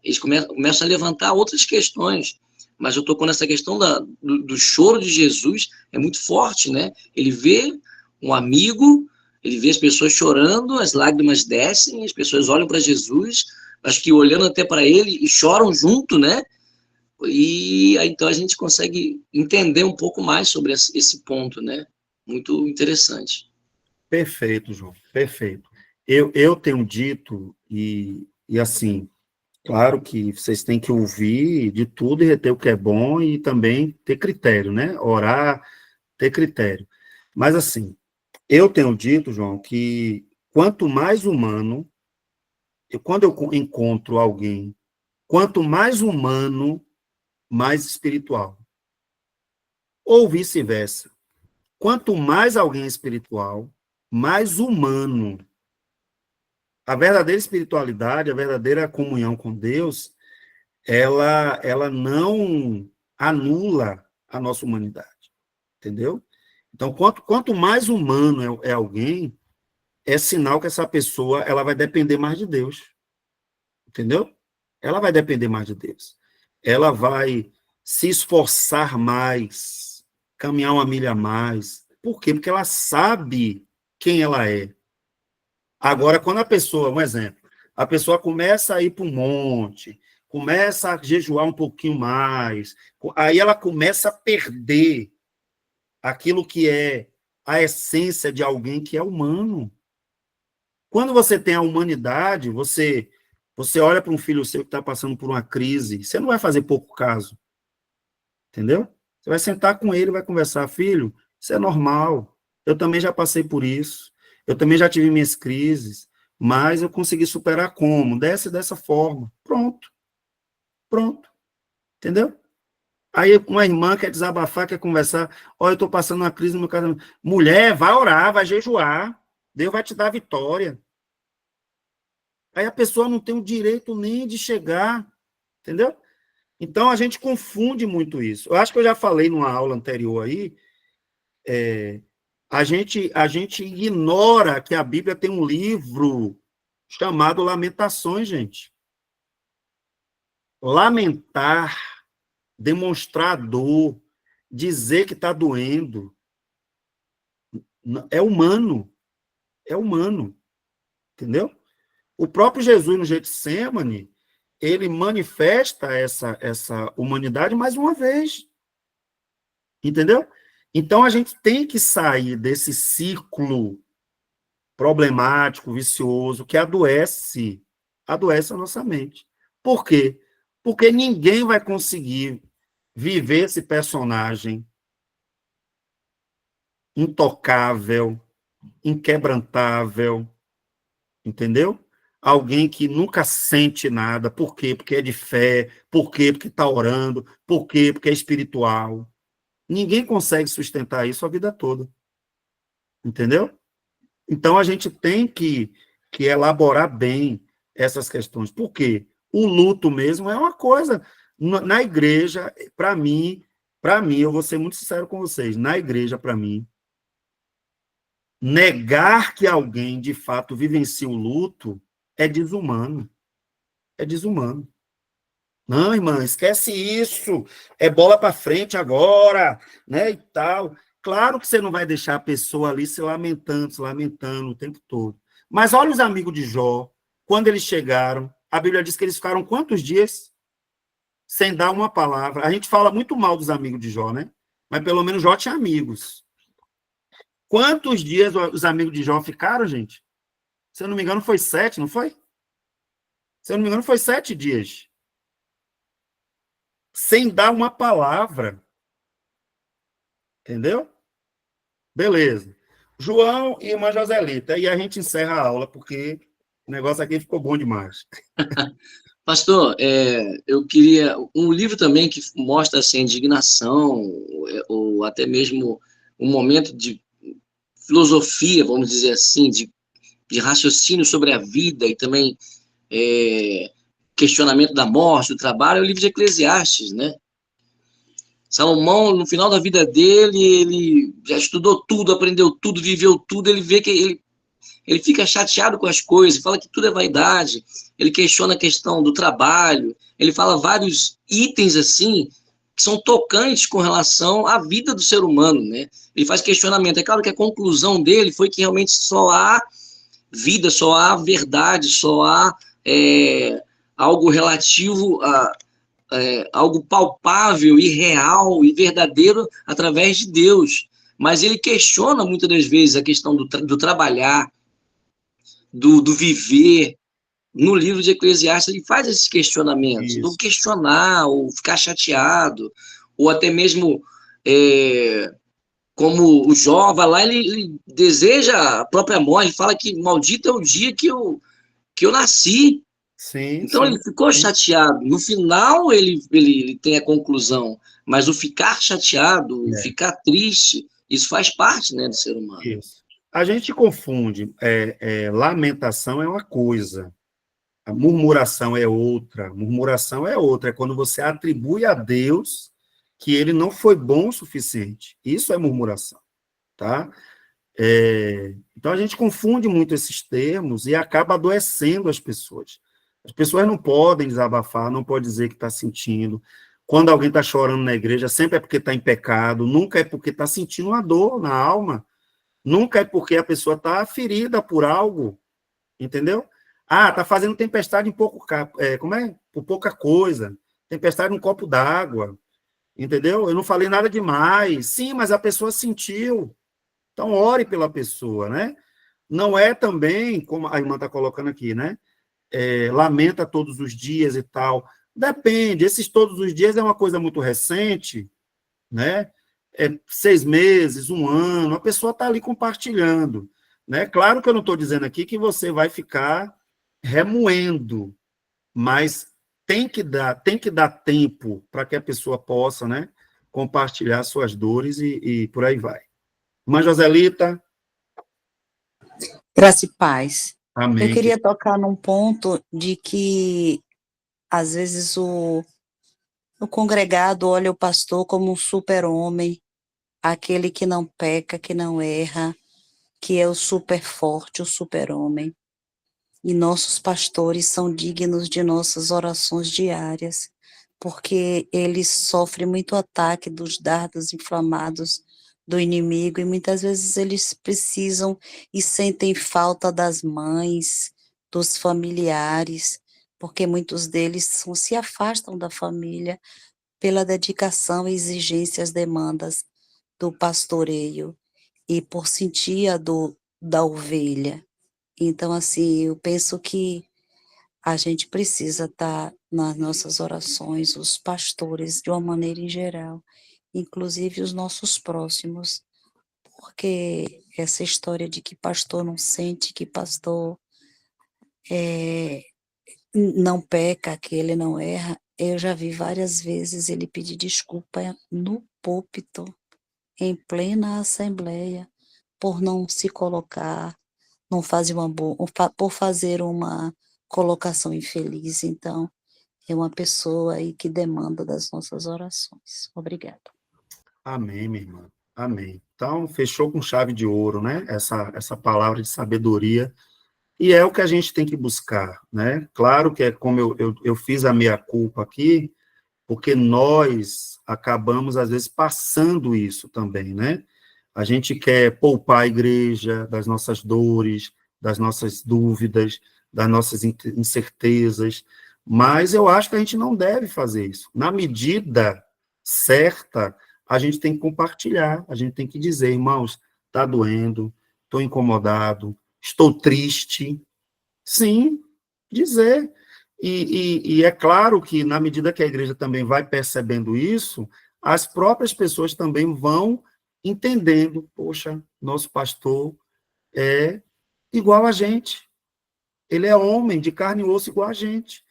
Eles começam a levantar outras questões. Mas eu estou nessa questão do choro de Jesus, é muito forte, né? Ele vê um amigo, ele vê as pessoas chorando, as lágrimas descem, as pessoas olham para Jesus, acho que olhando até para ele e choram junto, né? E aí, então a gente consegue entender um pouco mais sobre esse ponto, né? Muito interessante. Perfeito, João, perfeito. Eu tenho dito, e assim, claro que vocês têm que ouvir de tudo e reter o que é bom e também ter critério, né? Orar, ter critério. Mas, assim, eu tenho dito, João, que quanto mais humano, quando eu encontro alguém, quanto mais humano, mais espiritual. Ou vice-versa. Quanto mais alguém é espiritual, mais humano. A verdadeira espiritualidade, a verdadeira comunhão com Deus, ela não anula a nossa humanidade, entendeu? Então, quanto mais humano é alguém, é sinal que essa pessoa ela vai depender mais de Deus, entendeu? Ela vai depender mais de Deus. Ela vai se esforçar mais, caminhar uma milha a mais. Por quê? Porque ela sabe quem ela é. Agora, quando a pessoa, um exemplo, a pessoa começa a ir para um monte, começa a jejuar um pouquinho mais, aí ela começa a perder aquilo que é a essência de alguém que é humano. Quando você tem a humanidade, você olha para um filho seu que está passando por uma crise, você não vai fazer pouco caso, entendeu? Você vai sentar com ele, vai conversar, filho, isso é normal, eu também já passei por isso, eu também já tive minhas crises, mas eu consegui superar como? Dessa forma. Pronto, entendeu? Aí uma irmã quer desabafar, quer conversar, olha, eu estou passando uma crise no meu casamento. Mulher, vai orar, vai jejuar, Deus vai te dar vitória. Aí a pessoa não tem o direito nem de chegar, entendeu? Então, a gente confunde muito isso. Eu acho que eu já falei numa aula anterior aí, a gente ignora que a Bíblia tem um livro chamado Lamentações, gente. Lamentar, demonstrar dor, dizer que está doendo, é humano, entendeu? O próprio Jesus, no Getsemane, ele manifesta essa humanidade mais uma vez, entendeu? Então, a gente tem que sair desse ciclo problemático, vicioso, que adoece a nossa mente. Por quê? Porque ninguém vai conseguir viver esse personagem intocável, inquebrantável, entendeu? Alguém que nunca sente nada. Por quê? Porque é de fé. Por quê? Porque está orando. Por quê? Porque é espiritual. Ninguém consegue sustentar isso a vida toda. Entendeu? Então, a gente tem que elaborar bem essas questões. Por quê? O luto mesmo é uma coisa. Na igreja, para mim, eu vou ser muito sincero com vocês, na igreja, para mim, negar que alguém, de fato, vivencie o luto é desumano. É desumano. Não, irmã, esquece isso. É bola para frente agora, né, e tal. Claro que você não vai deixar a pessoa ali se lamentando o tempo todo. Mas olha os amigos de Jó, quando eles chegaram, a Bíblia diz que eles ficaram quantos dias sem dar uma palavra? A gente fala muito mal dos amigos de Jó, né? Mas pelo menos Jó tinha amigos. Quantos dias os amigos de Jó ficaram, gente? Se eu não me engano, foi 7, não foi? Se eu não me engano, foi 7 dias. Sem dar uma palavra. Entendeu? Beleza. João e irmã Joselita. E a gente encerra a aula, porque o negócio aqui ficou bom demais. Pastor, eu queria um livro também que mostra assim, a indignação, ou até mesmo um momento de filosofia, vamos dizer assim, de raciocínio sobre a vida e também questionamento da morte, do trabalho, é o livro de Eclesiastes, né? Salomão, no final da vida dele, ele já estudou tudo, aprendeu tudo, viveu tudo, ele vê que ele fica chateado com as coisas, fala que tudo é vaidade, ele questiona a questão do trabalho, ele fala vários itens assim, que são tocantes com relação à vida do ser humano, né? Ele faz questionamento. É claro que a conclusão dele foi que realmente só há vida, só há verdade, só há algo relativo a algo palpável e real e verdadeiro através de Deus. Mas ele questiona muitas das vezes a questão do trabalhar, do viver. No livro de Eclesiastes ele faz esses questionamentos, do questionar, ou ficar chateado, ou até mesmo como o Jó vai lá, ele deseja a própria morte, ele fala que maldito é o dia que eu nasci. Sim, então sim, ele ficou chateado. No final ele tem a conclusão, mas o ficar chateado, o ficar triste, isso faz parte, né, do ser humano. Isso. A gente confunde, lamentação é uma coisa, a murmuração é outra. Murmuração é outra, é quando você atribui a Deus que ele não foi bom o suficiente. Isso é murmuração, tá? Então, a gente confunde muito esses termos e acaba adoecendo as pessoas. As pessoas não podem desabafar, não podem dizer que está sentindo. Quando alguém está chorando na igreja, sempre é porque está em pecado, nunca é porque está sentindo uma dor na alma, nunca é porque a pessoa está ferida por algo, entendeu? Ah, está fazendo tempestade em pouco, por pouca coisa, tempestade num copo d'água, entendeu? Eu não falei nada demais. Sim, mas a pessoa sentiu. Então, ore pela pessoa, né? Não é também, como a irmã está colocando aqui, né? Lamenta todos os dias e tal. Depende, esses todos os dias é uma coisa muito recente, né? 6 meses, 1 ano, a pessoa está ali compartilhando, né? Claro que eu não estou dizendo aqui que você vai ficar remoendo, mas tem que dar tempo para que a pessoa possa, né, compartilhar suas dores e por aí vai. Irmã Joselita. Graça e paz. Amém. Eu queria tocar num ponto de que, às vezes, o congregado olha o pastor como um super-homem, aquele que não peca, que não erra, que é o super forte, o super-homem. E nossos pastores são dignos de nossas orações diárias, porque eles sofrem muito ataque dos dardos inflamados do inimigo, e muitas vezes eles precisam e sentem falta das mães, dos familiares, porque muitos deles se afastam da família pela dedicação, exigências, demandas do pastoreio, e por sentir a dor da ovelha. Então, assim, eu penso que a gente precisa estar nas nossas orações, os pastores, de uma maneira em geral, inclusive os nossos próximos, porque essa história de que pastor não sente, que pastor não peca, que ele não erra, eu já vi várias vezes ele pedir desculpa no púlpito, em plena assembleia, por não se colocar, não fazer por fazer uma colocação infeliz. Então, é uma pessoa aí que demanda das nossas orações. Obrigada. Amém, minha irmã. Amém. Então, fechou com chave de ouro, né? Essa palavra de sabedoria. E é o que a gente tem que buscar, né? Claro que é como eu fiz a meia-culpa aqui, porque nós acabamos, às vezes, passando isso também, né? A gente quer poupar a igreja das nossas dores, das nossas dúvidas, das nossas incertezas, mas eu acho que a gente não deve fazer isso. Na medida certa, a gente tem que compartilhar, a gente tem que dizer, irmãos, está doendo, estou incomodado, estou triste. Sim, dizer. E é claro que, na medida que a igreja também vai percebendo isso, as próprias pessoas também vão entendendo, poxa, nosso pastor é igual a gente, ele é homem de carne e osso igual a gente.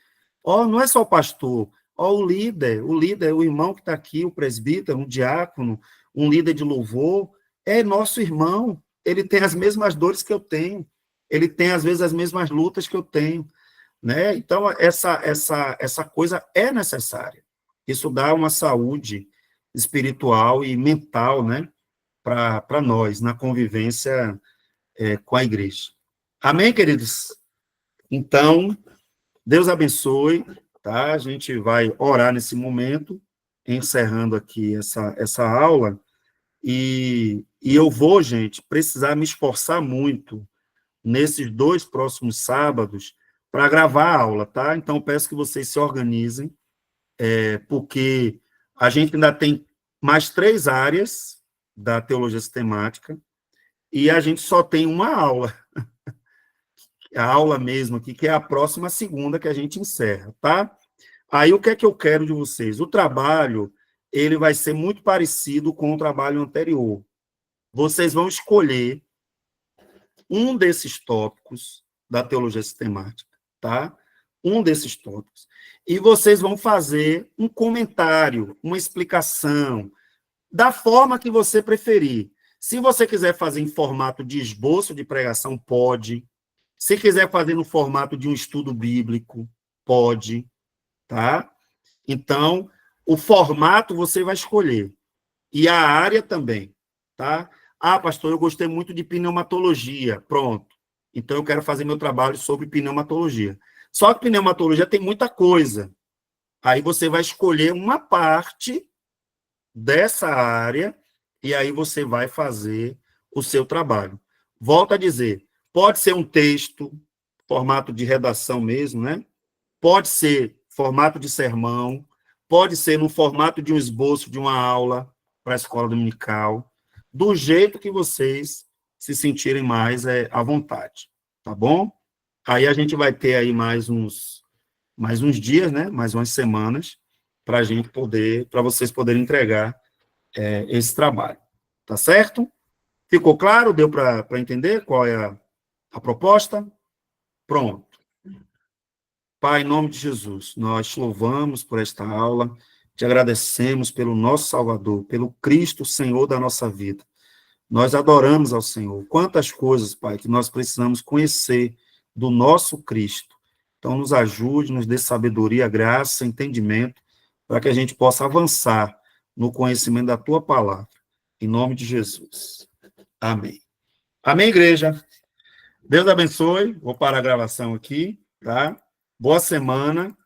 Ó, não é só o pastor, ó, o líder, o irmão que está aqui, o presbítero, um diácono, um líder de louvor, é nosso irmão, ele tem as mesmas dores que eu tenho, ele tem, às vezes, as mesmas lutas que eu tenho, né? Então, essa coisa é necessária. Isso dá uma saúde espiritual e mental, né, para nós, na convivência com a igreja. Amém, queridos? Então, Deus abençoe, tá? A gente vai orar nesse momento, encerrando aqui essa aula, e eu vou, gente, precisar me esforçar muito nesses 2 próximos sábados para gravar a aula, tá? Então, peço que vocês se organizem, porque a gente ainda tem mais 3 áreas da teologia sistemática, e a gente só tem uma aula, a aula mesmo aqui, que é a próxima segunda que a gente encerra, tá? Aí, o que é que eu quero de vocês? O trabalho, ele vai ser muito parecido com o trabalho anterior. Vocês vão escolher um desses tópicos da teologia sistemática, tá? Um desses tópicos. E vocês vão fazer um comentário, uma explicação, da forma que você preferir. Se você quiser fazer em formato de esboço de pregação, pode. Se quiser fazer no formato de um estudo bíblico, pode, tá? Então, o formato você vai escolher. E a área também, tá? Ah, pastor, eu gostei muito de pneumatologia. Pronto. Então, eu quero fazer meu trabalho sobre pneumatologia. Só que pneumatologia tem muita coisa. Aí você vai escolher uma parte dessa área e aí você vai fazer o seu trabalho. Volto a dizer, pode ser um texto, formato de redação mesmo, né? Pode ser formato de sermão, pode ser no formato de um esboço de uma aula para a escola dominical, do jeito que vocês se sentirem mais à vontade, tá bom? Aí a gente vai ter aí mais uns dias, né? Mais umas semanas, para vocês poderem entregar esse trabalho, tá certo? Ficou claro? Deu para entender qual é a proposta? Pronto. Pai, em nome de Jesus, nós te louvamos por esta aula, te agradecemos pelo nosso Salvador, pelo Cristo, Senhor da nossa vida. Nós adoramos ao Senhor. Quantas coisas, Pai, que nós precisamos conhecer do nosso Cristo. Então, nos ajude, nos dê sabedoria, graça, entendimento, para que a gente possa avançar no conhecimento da Tua palavra. Em nome de Jesus. Amém. Amém, igreja? Deus abençoe. Vou parar a gravação aqui, tá? Boa semana.